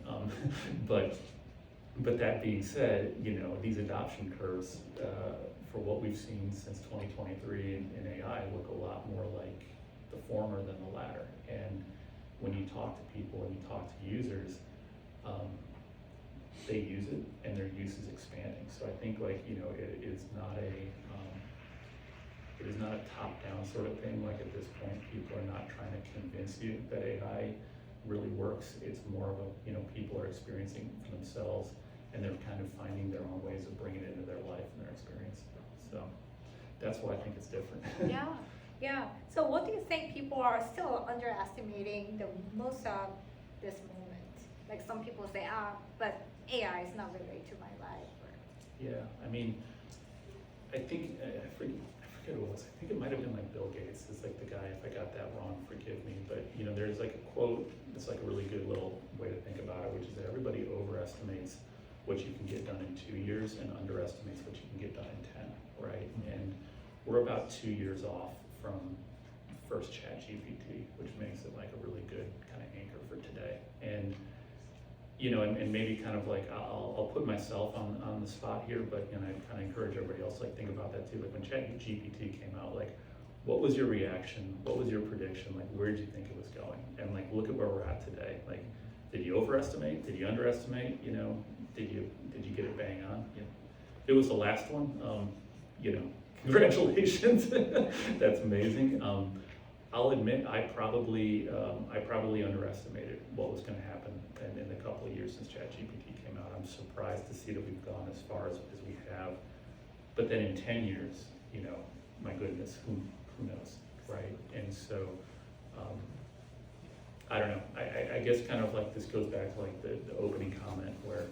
But that being said, you know, these adoption curves, for what we've seen since 2023 in AI look a lot more like the former than the latter. And when you talk to people and you talk to users, they use it and their use is expanding. So I think like, you know, it is not a top-down sort of thing. Like at this point, people are not trying to convince you that AI really works. It's more of a, you know, people are experiencing it for themselves and they're kind of finding their own ways of bringing it into their life and their experience. So that's why I think it's different. Yeah. So what do you think people are still underestimating the most of this moment? Like some people say, but AI is not related to my life. Yeah, I mean, I think, I forget who it was. I think it might have been like Bill Gates. It's like the guy, if I got that wrong, forgive me. But, you know, there's like a quote, it's like a really good little way to think about it, which is that everybody overestimates what you can get done in 2 years and underestimates what you can get done in 10, right? And we're about 2 years off from first ChatGPT, which makes it like a really good kind of anchor for today. And, you know, and maybe kind of like, I'll put myself on the spot here, but, you know, I kind of encourage everybody else, like, think about that too. Like when ChatGPT came out, like, what was your reaction? What was your prediction? Like, where did you think it was going? And like, look at where we're at today. Like, did you overestimate? Did you underestimate? You know, did you get it bang on? You know, it was the last one. You know, congratulations. That's amazing. I'll admit I probably underestimated what was going to happen in the couple of years since ChatGPT came out. I'm surprised to see that we've gone as far as we have. But then in 10 years, you know, my goodness, who knows, right? And so, I don't know. I guess kind of like this goes back to like the opening comment where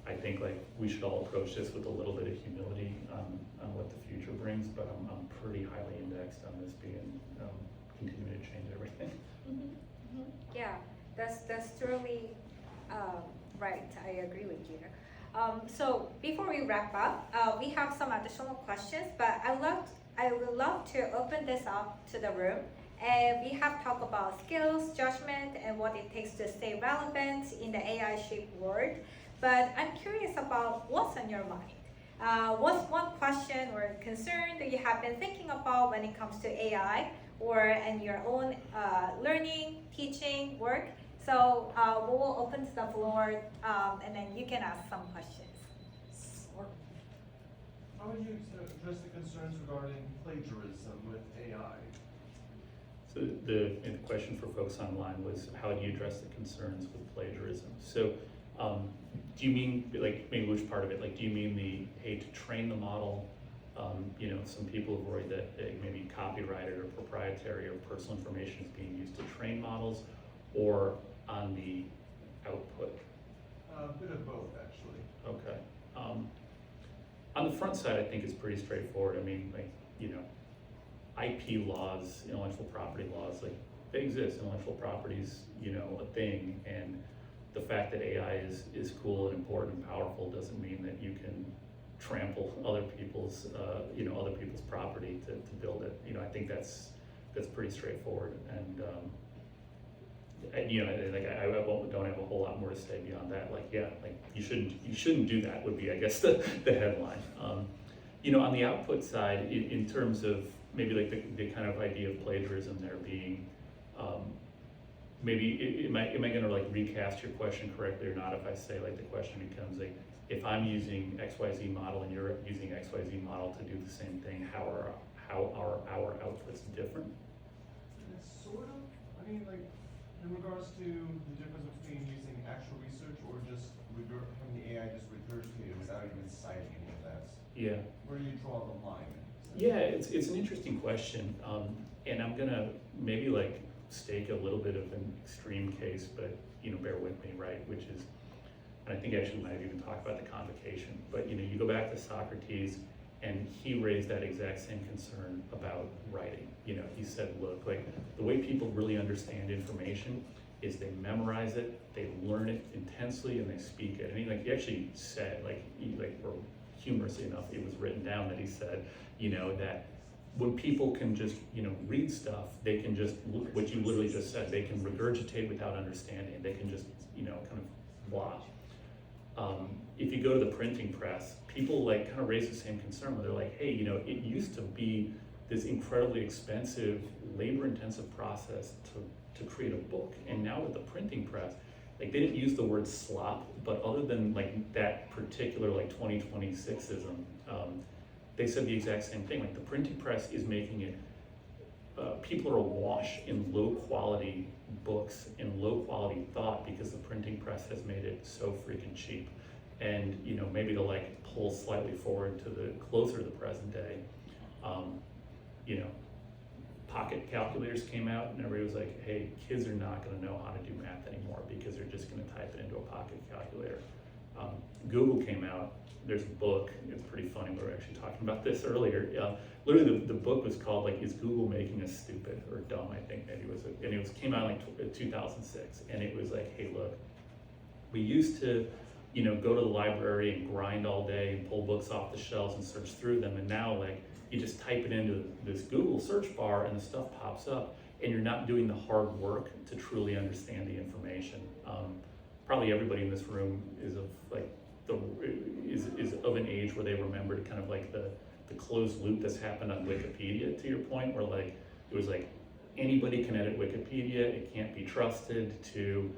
I think like we should all approach this with a little bit of humility on what the future brings, but I'm pretty highly indexed on this being continuing to change everything. Yeah, that's totally right. I agree with you. So before we wrap up, we have some additional questions, but I would love to open this up to the room. And we have talked about skills, judgment, and what it takes to stay relevant in the AI-shaped world. But I'm curious about what's on your mind. What's one question or concern that you have been thinking about when it comes to AI or in your own learning, teaching, work? So we'll open to the floor and then you can ask some questions. How would you address the concerns regarding plagiarism with AI? So the question for folks online was, how do you address the concerns with plagiarism? So do you mean, like, maybe which part of it? Like, do you mean to train the model? You know, some people have worried that maybe copyrighted or proprietary or personal information is being used to train models, or on the output? A bit of both, actually. Okay. On the front side, I think it's pretty straightforward. I mean, like, you know, IP laws, intellectual property laws, like, they exist. Intellectual property's, you know, a thing, and the fact that AI is cool and important and powerful doesn't mean that you can trample other people's property to build it. You know, I think that's pretty straightforward, and you know, like I don't have a whole lot more to say beyond that. Like, yeah, like you shouldn't do that would be, I guess, the headline. You know, on the output side, in terms of maybe like the kind of idea of plagiarism there being, maybe am I going to like recast your question correctly or not if I say like the question becomes like, if I'm using XYZ model and you're using XYZ model to do the same thing, how are our outputs different? It's sort of, I mean, like, in regards to the difference between using actual research or just having the AI just regurgitate it without even citing any of that, Yeah. where do you draw the line? Yeah, it's an interesting question, and I'm gonna maybe like stake a little bit of an extreme case, but bear with me, right? Which is, and I think actually we might have even talked about the convocation, but you go back to Socrates, and he raised that exact same concern about writing. He said, look, like the way people really understand information is they memorize it, they learn it intensely, and they speak it. And he actually said, or humorously enough, it was written down that he said, that when people can just, read stuff, they can just, what you literally just said, they can regurgitate without understanding. They can just, kind of blah. If you go to the printing press, people kind of raise the same concern where they're like, hey, it used to be this incredibly expensive, labor-intensive process to create a book. And now with the printing press, they didn't use the word slop, but other than that particular 2026ism, they said the exact same thing. The printing press is making it, people are awash in low quality books and low quality thought because the printing press has made it so freaking cheap. And maybe to pull slightly forward to the closer to the present day, pocket calculators came out and everybody was like, hey, kids are not gonna know how to do math anymore because they're just gonna type it into a pocket calculator. Google came out, there's a book, it's pretty funny, we were actually talking about this earlier. Literally the book was called Is Google Making Us Stupid or Dumb, I think maybe and it came out in 2006, and it was like, hey look, we used to go to the library and grind all day and pull books off the shelves and search through them, and now you just type it into this Google search bar and the stuff pops up, and you're not doing the hard work to truly understand the information. Probably everybody in this room is of is of an age where they remember kind of the closed loop that's happened on Wikipedia, to your point, where it was anybody can edit Wikipedia, it can't be trusted, to,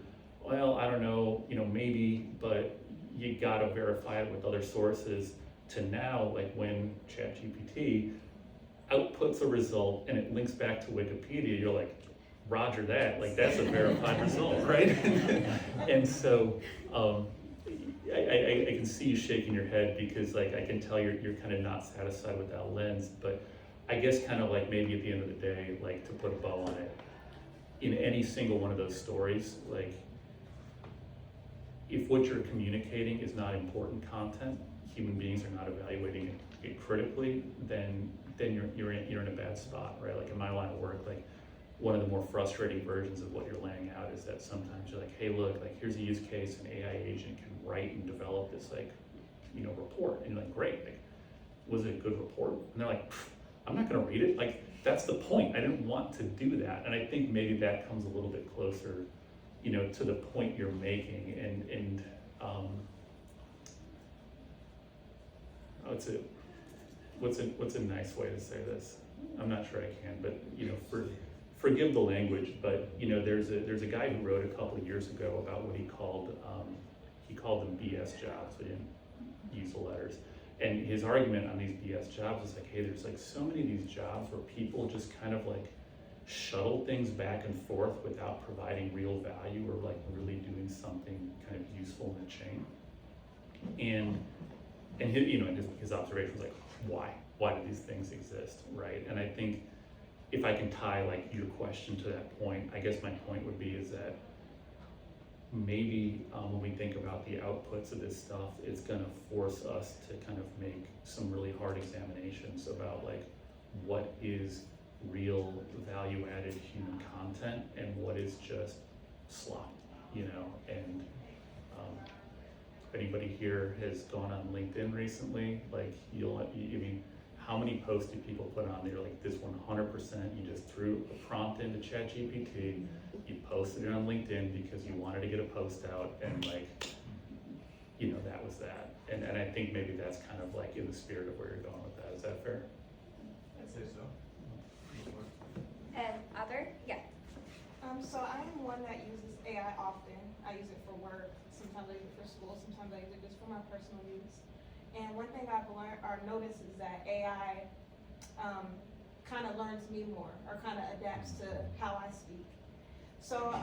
well, I don't know, maybe, but you gotta verify it with other sources, to now, when ChatGPT outputs a result and it links back to Wikipedia, you're like, roger that, that's a verified result, right? And so, I can see you shaking your head because I can tell you're kind of not satisfied with that lens, but I guess kind of maybe at the end of the day, to put a bow on it, in any single one of those stories, if what you're communicating is not important content, human beings are not evaluating it critically, then you're in a bad spot, right? In my line of work, one of the more frustrating versions of what you're laying out is that sometimes you're like, hey, look, here's a use case, an AI agent can write and develop this report, and you're like, great, was it a good report? And they're like, I'm not gonna read it. That's the point. I didn't want to do that. And I think maybe that comes a little bit closer, to the point you're making. And what's a nice way to say this? I'm not sure I can, but forgive the language, but there's a guy who wrote a couple of years ago about what he called them BS jobs. We didn't use the letters. And his argument on these BS jobs is hey, there's so many of these jobs where people just kind of shuttle things back and forth without providing real value or really doing something kind of useful in the chain. And his observation was why do these things exist, right? And I think if I can tie your question to that point, I guess my point would be is that maybe when we think about the outputs of this stuff, it's going to force us to kind of make some really hard examinations about what is real value-added human content and what is just slop, and if anybody here has gone on LinkedIn recently, how many posts do people put on there this 100%, you just threw a prompt into ChatGPT, you posted it on LinkedIn because you wanted to get a post out, and that was that. And I think maybe that's kind of in the spirit of where you're going with that. Is that fair? I'd say so. And other? Yeah. So I'm one that uses AI often. I use it for work, sometimes I use it for school, sometimes I use it just for my personal use. And one thing I've learned or noticed is that AI kind of learns me more or kind of adapts to how I speak. So,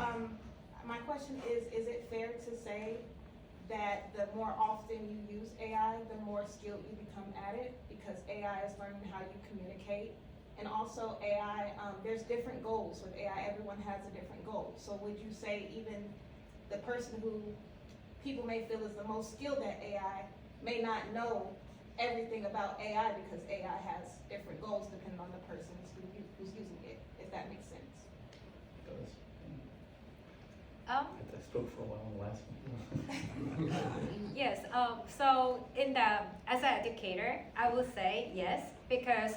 my question is it fair to say that the more often you use AI, the more skilled you become at it? Because AI is learning how you communicate. And also AI, there's different goals with AI. Everyone has a different goal. So would you say even the person who people may feel is the most skilled at AI may not know everything about AI because AI has different goals depending on the person who's using it, if that makes sense? Does. Um, I spoke for a while on the last one. Yes, so as an educator, I would say yes, because,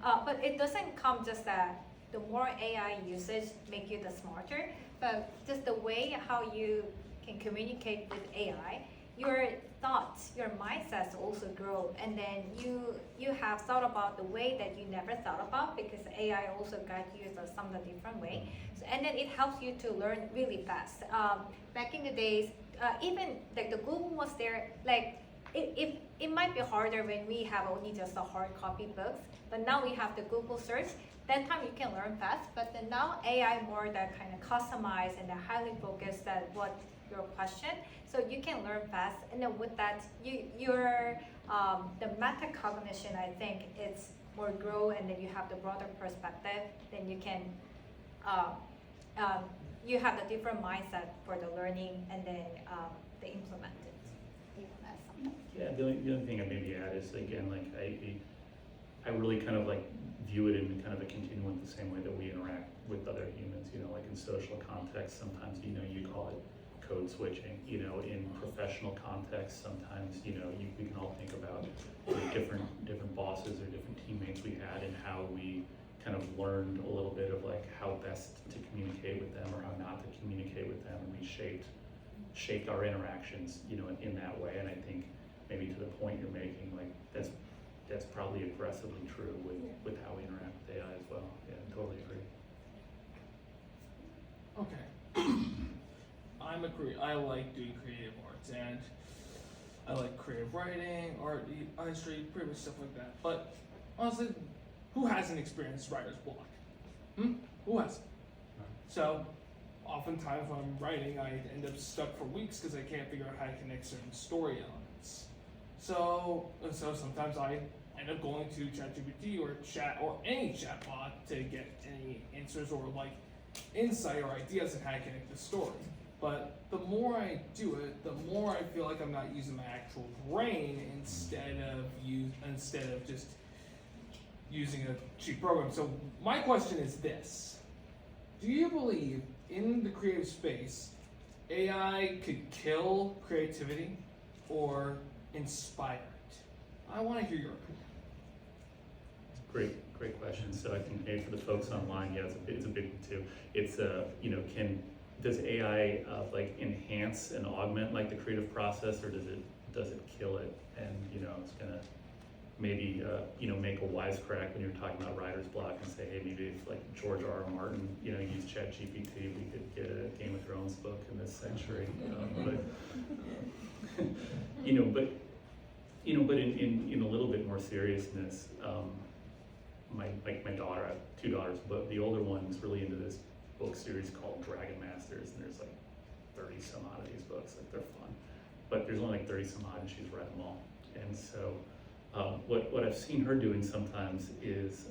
but it doesn't come just that the more AI usage make you the smarter, but just the way how you can communicate with AI, your thoughts, your mindsets also grow, and then you have thought about the way that you never thought about because AI also got used in some of the different way. So, and then it helps you to learn really fast. Back in the days, even like the Google was there, like it might be harder when we have only just the hard copy books, but now we have the Google search. That time you can learn fast, but then now AI more that kind of customized and highly focused at what your question, so you can learn fast, and then with that, your the metacognition, I think it's more grow, and then you have the broader perspective. Then you can you have the different mindset for the learning, and then they implement it. Even that's something. Yeah, the only thing I maybe add is, again, like I really kind of like view it in kind of a continuum the same way that we interact with other humans, you know, like in social context, sometimes, you know, you call it code switching, you know, in professional context, sometimes, you know, we can all think about different bosses or different teammates we had and how we kind of learned a little bit of like how best to communicate with them or how not to communicate with them, and we shaped our interactions, you know, in that way. And I think maybe to the point you're making, like that's probably aggressively true with how we interact with AI as well. Yeah, totally agree. Okay. I like doing creative arts, and I like creative writing, art history, pretty much stuff like that. But honestly, who hasn't experienced writer's block? Who hasn't? So oftentimes when I'm writing, I end up stuck for weeks because I can't figure out how to connect certain story elements. So sometimes I end up going to ChatGPT or chat or any chatbot to get any answers or like insight or ideas on how to connect the story. But the more I do it, the more I feel like I'm not using my actual brain instead of just using a cheap program. So my question is this: do you believe in the creative space AI could kill creativity or inspire it? I want to hear your opinion. Great question. So I think maybe for the folks online, yeah, it's a big one too. It's you know, does AI like enhance and augment like the creative process, or does it kill it? And you know, it's gonna maybe you know, make a wisecrack when you're talking about writer's block and say, hey, maybe if like George R.R. Martin, you know, used ChatGPT, we could get a Game of Thrones book in this century. But in a little bit more seriousness, my daughter, I have two daughters, but the older one is really into this book series called Dragon Masters, and there's like 30 some odd of these books. Like, they're fun, but there's only like 30 some odd, and she's read them all. And so what I've seen her doing sometimes is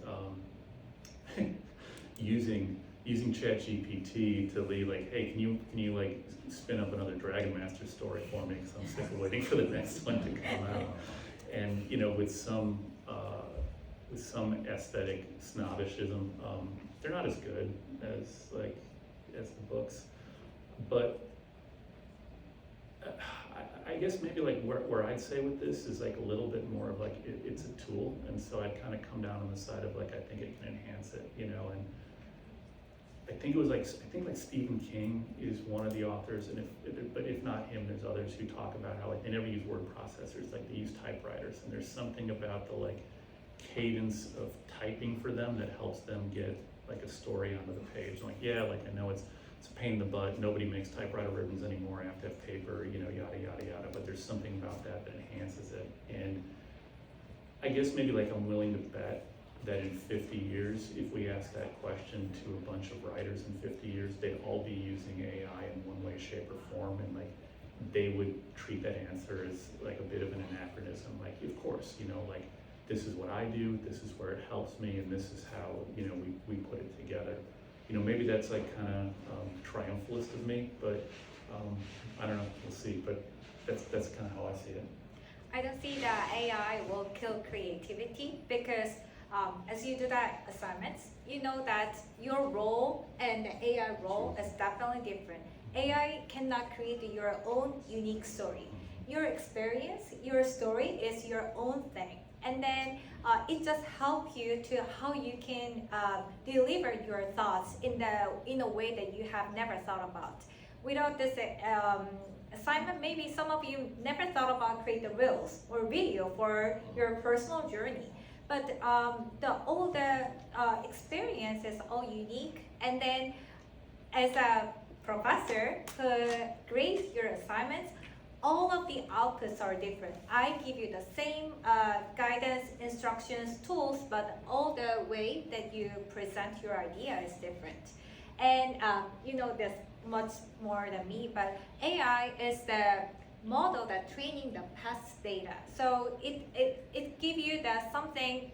using ChatGPT to lead, like, hey, can you like spin up another Dragon Master story for me, because I'm sick of waiting for the next one to come out. And you know, with some aesthetic snobbishism, they're not as good as the books. But I guess maybe like where I'd say with this is like a little bit more of like it's a tool, and so I'd kind of come down on the side of like I think it can enhance it, you know. And I think Stephen King is one of the authors, and if not him, there's others who talk about how like they never use word processors, like they use typewriters, and there's something about the like cadence of typing for them that helps them get like a story onto the page. Like, yeah, like I know it's a pain in the butt, nobody makes typewriter ribbons anymore, I have to have paper, you know, yada yada yada, but there's something about that enhances it. And I guess maybe like I'm willing to bet that in 50 years, if we ask that question to a bunch of writers in 50 years, they'd all be using AI in one way, shape, or form, and like they would treat that answer as like a bit of an anachronism. Like, of course, you know, like this is what I do, this is where it helps me, and this is how, you know, we put it together. You know, maybe that's like kind of triumphalist of me, but I don't know, we'll see. But that's kind of how I see it. I don't see that AI will kill creativity because as you do that assignments, you know that your role and the AI role is definitely different. AI cannot create your own unique story. Your experience, your story is your own thing. And then it just helps you to how you can deliver your thoughts in a way that you have never thought about. Without this assignment, maybe some of you never thought about creating reels or video for your personal journey. But all the experience is all unique. And then as a professor who grades your assignments, all of the outputs are different. I give you the same guidance, instructions, tools, but all the way that you present your idea is different. And you know this much more than me, but AI is the model that training the past data. So it gives you that something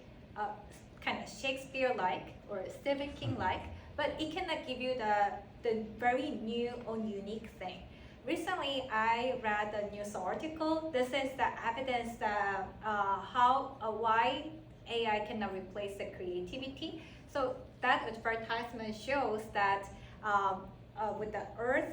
kind of Shakespeare-like or Stephen King-like, but it cannot give you the very new or unique thing. Recently, I read a news article. This is the evidence that why AI cannot replace the creativity. So that advertisement shows that with the Earth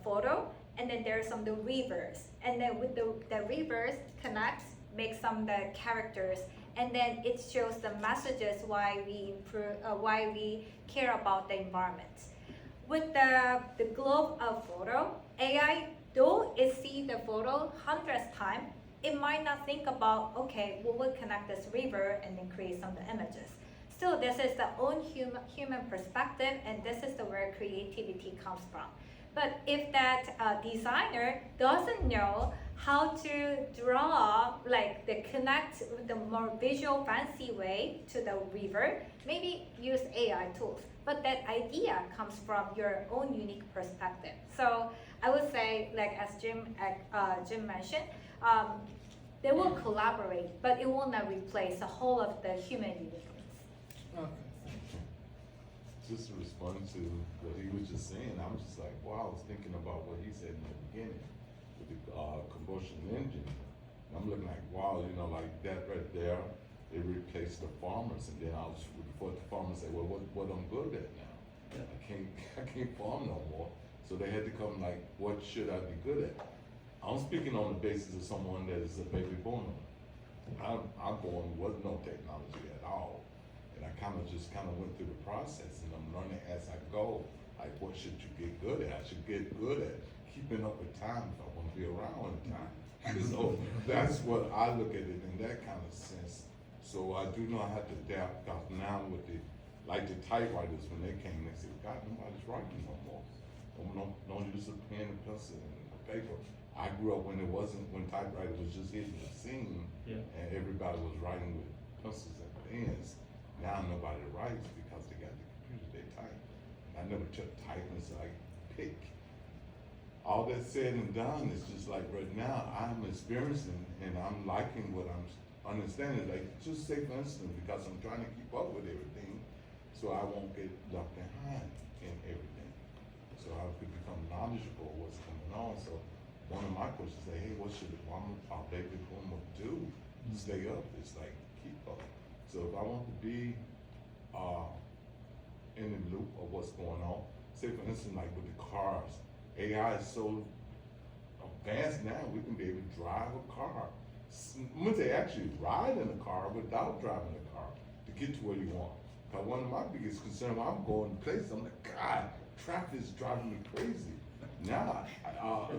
photo, and then there's some the rivers, and then with the rivers connect, make some the characters, and then it shows the messages why we care about the environment. With the globe of photo, AI, though it see the photo hundreds times, it might not think about, okay, we will connect this river and then create some of the images. Still, this is the own human perspective, and this is where creativity comes from. But if that designer doesn't know how to draw, like the connect with the more visual fancy way to the river, maybe use AI tools. But that idea comes from your own unique perspective. So I would say, like as Jim mentioned, they will collaborate, but it will not replace the whole of the human uniqueness. Okay. Just to respond to what he was just saying, I was just like, wow, I was thinking about what he said in the beginning with the combustion engine. And I'm looking like, wow, you know, like that right there, it replaced the farmers. And then I was before the farmers say, well, what I'm good at now? I can't farm no more. So they had to come like, what should I be good at? I'm speaking on the basis of someone that is a baby boomer. I'm born with no technology at all. And I kind of went through the process, and I'm learning as I go. Like, what should you get good at? I should get good at keeping up with time if I want to be around in time. So that's what I look at it in that kind of sense. So I do know I have to adapt, because now with the typewriters, when they came, they said, God, nobody's writing no more. Don't use a pen and pencil and paper. I grew up when typewriter was just hitting the scene, and everybody was writing with pencils and pens. Now nobody writes because they got the computer, they type. I never took typing, so I pick. All that said and done, is just like right now, I'm experiencing and I'm liking what I'm understanding. Like, just say for instance, because I'm trying to keep up with everything, so I won't get left behind in everything. So I could become knowledgeable of what's going on. So one of my questions is, hey, what should our baby boomer do to stay up? It's like, keep up. So if I want to be in the loop of what's going on, say for instance, like with the cars, AI is so advanced now, we can be able to drive a car. When they actually ride in a car without driving a car to get to where you want. Because one of my biggest concerns when I'm going to places, I'm like, God, traffic is driving me crazy. Now,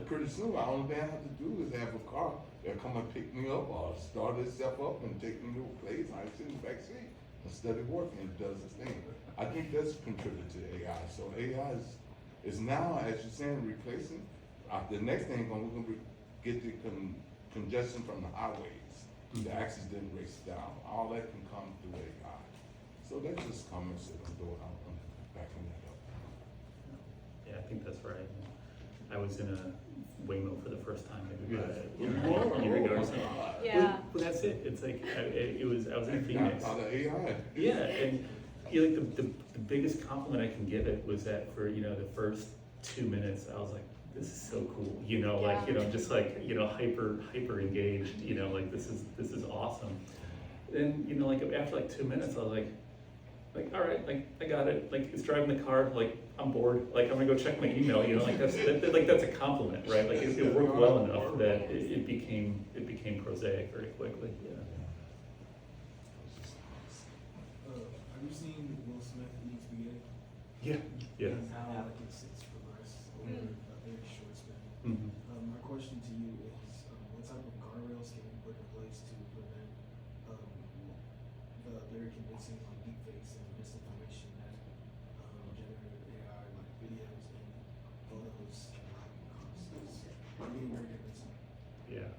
pretty soon, the only thing I have to do is have a car that come and pick me up or start itself up and take me to a place. I sit in the back seat instead of working, it does its thing. I think that's contributed to AI. So AI is now, as you're saying, replacing. The next thing we're going to get the congestion from the highways. the accident rates down, all that can come through AI. So that's just comments that I'm doing, I'm backing that up. Yeah, I think that's right. I was in a Waymo for the first time maybe about Yeah. a year ago or something. Yeah. Well, that's it. It's like, I was in Not Phoenix. out of AI. Yeah, and you know, like the biggest compliment I can give it was that for, you know, the first 2 minutes, I was like, this is so cool, you know, like, you know, just like, you know, hyper engaged, you know, like this is awesome. Then, you know, like after like 2 minutes, I was like, all right, like I got it, like it's driving the car, like I'm bored, like I'm gonna go check my email, you know, like that's a compliment, right? Like it worked well enough that it became prosaic very quickly, yeah. Have you seen Will Smith eat spaghetti? Yeah. And how like it's progressed over a very short span. Mhm. My question to you is, what type of guardrails can we put in place to prevent the very convincing deepfakes and misinformation that generative AI like videos and photos can cause? It's getting very convincing. Yeah.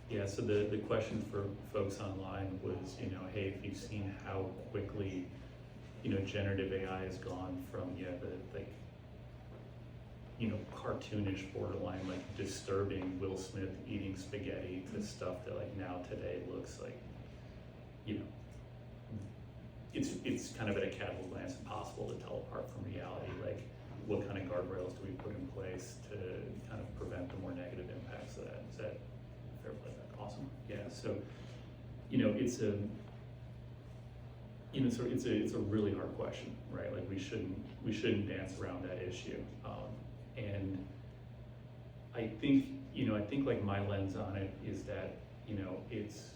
Yeah, so the question for folks online was, you know, hey, if you've seen how quickly, you know, generative AI has gone from, the like, you know, cartoonish, borderline, like disturbing Will Smith eating spaghetti to stuff that like now today looks like, you know, it's kind of at a casual glance impossible to tell apart from reality. Like, what kind of guardrails do we put in place to kind of prevent the more negative impacts of that? Is that fair play? Awesome. Yeah. So, you know, it's a, you know, it's a really hard question, right? Like we shouldn't dance around that issue. And I think, you know, like my lens on it is that, you know, it's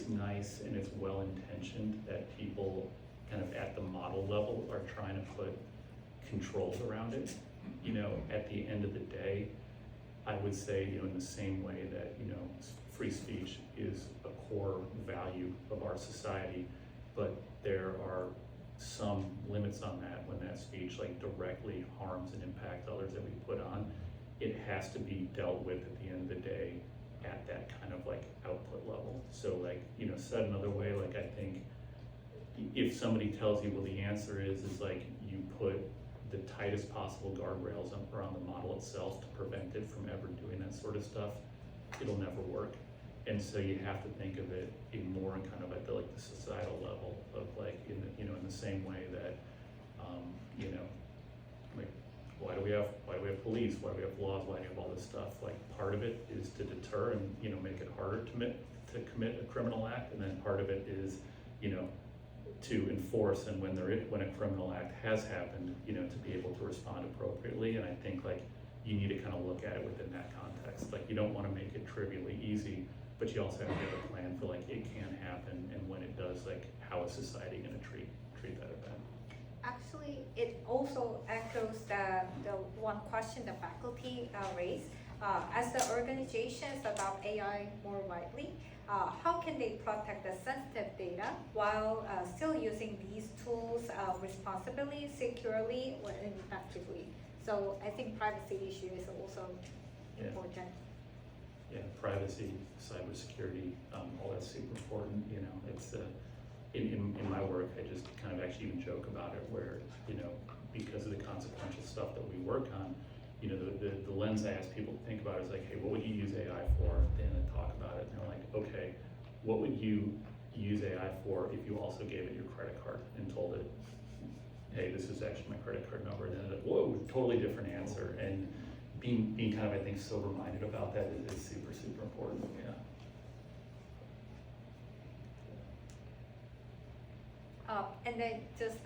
nice and it's well intentioned that people kind of at the model level are trying to put controls around it. You know, at the end of the day, I would say, you know, in the same way that, you know, free speech is a core value of our society, but there are some limits on that when that speech like directly harms and impacts others that we put on. It has to be dealt with at the end of the day at that kind of like output level. So like, you know, said another way, like I think if somebody tells you, well, the answer is like you put the tightest possible guardrails around the model itself to prevent it from ever doing that sort of stuff, it'll never work. And so you have to think of it in more in kind of at the like the societal level of like in the, you know, in the same way that you know, like why do we have police, why do we have laws, why do we have all this stuff? Like part of it is to deter and, you know, make it harder to commit a criminal act, and then part of it is, you know, to enforce, and when a criminal act has happened, you know, to be able to respond appropriately. And I think like you need to kind of look at it within that context. Like you don't want to make it trivially easy, but you also have to have a plan for like it can happen, and when it does, like how is society going to treat that event? Actually, it also echoes the one question the faculty raised. As the organizations adopt AI more widely, how can they protect the sensitive data while still using these tools responsibly, securely, and effectively? So I think privacy issue is also important. Yeah, privacy, cybersecurity, all that's super important. You know, it's in my work, I just kind of actually even joke about it, where, you know, because of the consequential stuff that we work on, you know, the lens I ask people to think about is like, hey, what would you use AI for? And then talk about it, and they're like, okay, what would you use AI for if you also gave it your credit card and told it, hey, this is actually my credit card number? And then like, whoa, totally different answer. And being kind of, I think, sober-minded about that is super, super important. Yeah. And then just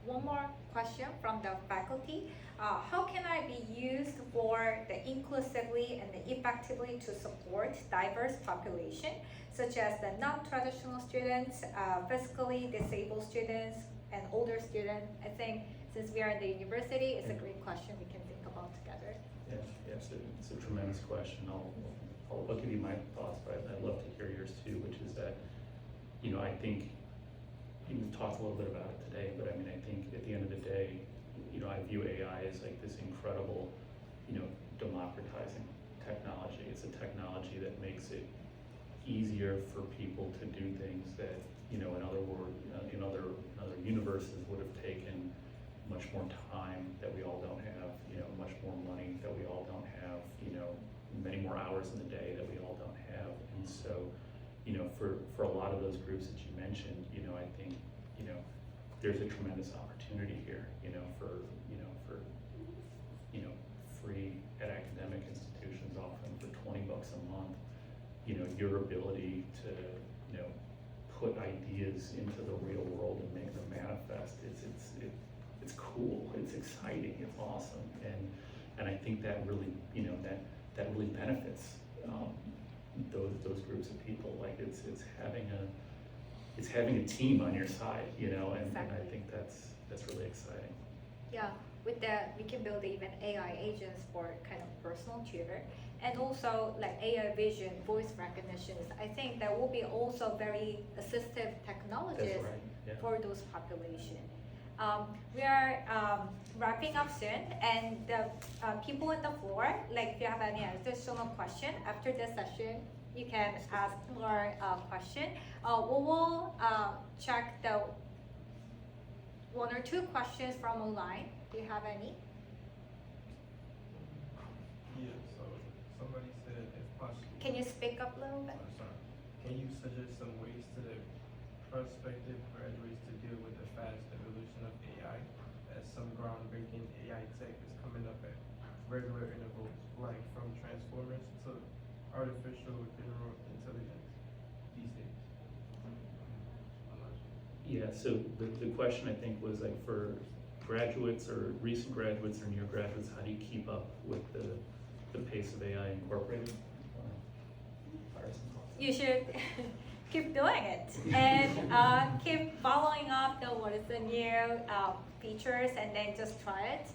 one more question from the faculty. How can I be used for the inclusively and effectively to support diverse population, such as the non-traditional students, physically disabled students, and older students? I think since we are in the university, it's a great question we can think about together. Yeah, it's a tremendous question. I'll give you my thoughts, but I'd love to hear yours too, which is that, you know, I think we've talked a little bit about it today, but I mean, I think at the end of the day, you know, I view AI as like this incredible, you know, democratizing technology. It's a technology that makes it easier for people to do things that, you know, in other words, in other universes would have taken much more time that we all don't have, you know, much more money that we all don't have, you know, many more hours in the day that we all don't have. And so, you know, for a lot of those groups that you mentioned, you know, I think, you know, there's a tremendous opportunity here, you know, for free at academic institutions often for $20 a month, you know, your ability to, you know, put ideas into the real world and make them manifest. It's cool, it's exciting, it's awesome, and I think that really, you know, that really benefits those groups of people. Like it's having a team on your side, you know, and Exactly. I think that's really exciting. Yeah, with that, we can build even AI agents for kind of personal tutor. And also like AI vision, voice recognition. I think that will be also very assistive technologies That's right, yeah. for those population. We are wrapping up soon, and the people on the floor, like if you have any additional question after this session, you can ask more question. We will check the 1 or 2 questions from online. Do you have any? Yeah, so somebody said if possible. Can you speak up a little bit? Sorry. Can you suggest some ways to the prospective graduates to deal with the fast evolution of AI, as some groundbreaking AI tech is coming up at regular intervals, like from transformers to artificial general intelligence these days? I'm not sure. Yeah, so the question I think was like for graduates or recent graduates or near graduates, how do you keep up with the pace of AI incorporated? Fire some thoughts. You should keep doing it and keep following up the what is the new features, and then just try it.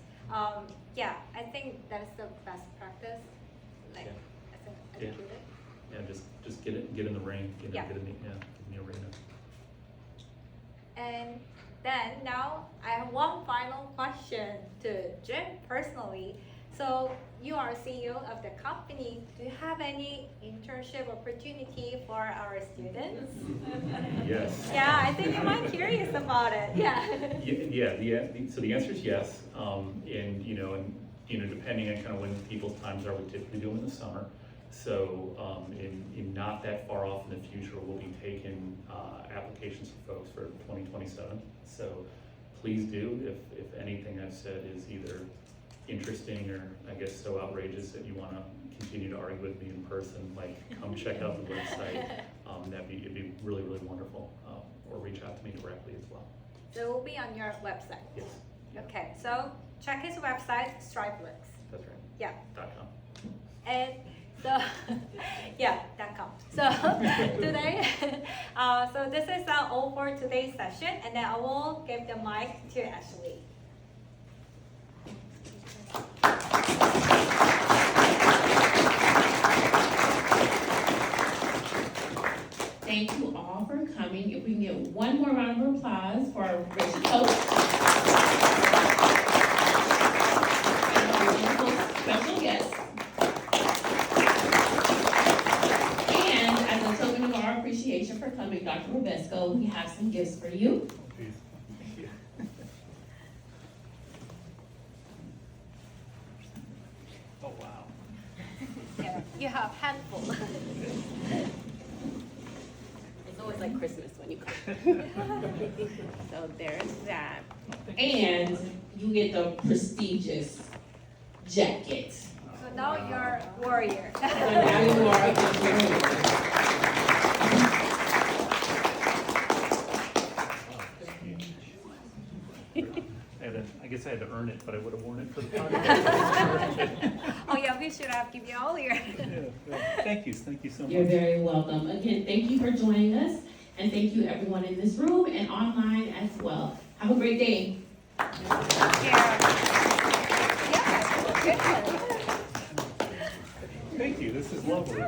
Yeah, I think that is the best practice. Like Yeah. as an Yeah. educator. Yeah, just get in the ring, you know, Yeah. get in the arena. And then now I have one final question to Jim personally. So you are CEO of the company. Do you have any internship opportunity for our students? Yes. Yeah, I think you might be curious about it. Yeah. So the answer is yes. And you know, depending on kind of when people's times are, we typically do them in the summer. So in not that far off in the future, we'll be taking applications for folks for 2027. So please do, if anything I've said is either interesting or I guess so outrageous that you want to continue to argue with me in person, like come check out the website. It'd be really, really wonderful. Or reach out to me directly as well. So it will be on your website. Yes. Okay, so check his website, Strivesworks. That's right. Yeah. .com. And so, yeah, .com. So today, so this is all for today's session, and then I will give the mic to Ashley. Thank you all for coming. If we can get one more round of applause for our Rebesco special guest. And as a token of our appreciation for coming, Dr. Rebesco, we have some gifts for you. Please. Thank you. Oh, wow. Yeah, you have handful. It's always like Christmas when you come. So there's that. And you get the prestigious jacket. So now you're a warrior. So now you are a warrior. I guess I had to earn it, but I would have worn it for the podcast. Oh yeah, we should have given you all your. Thank you so much. You're very welcome. Again, thank you for joining us, and thank you everyone in this room and online as well. Have a great day. Yeah, good. Thank you, this is lovely.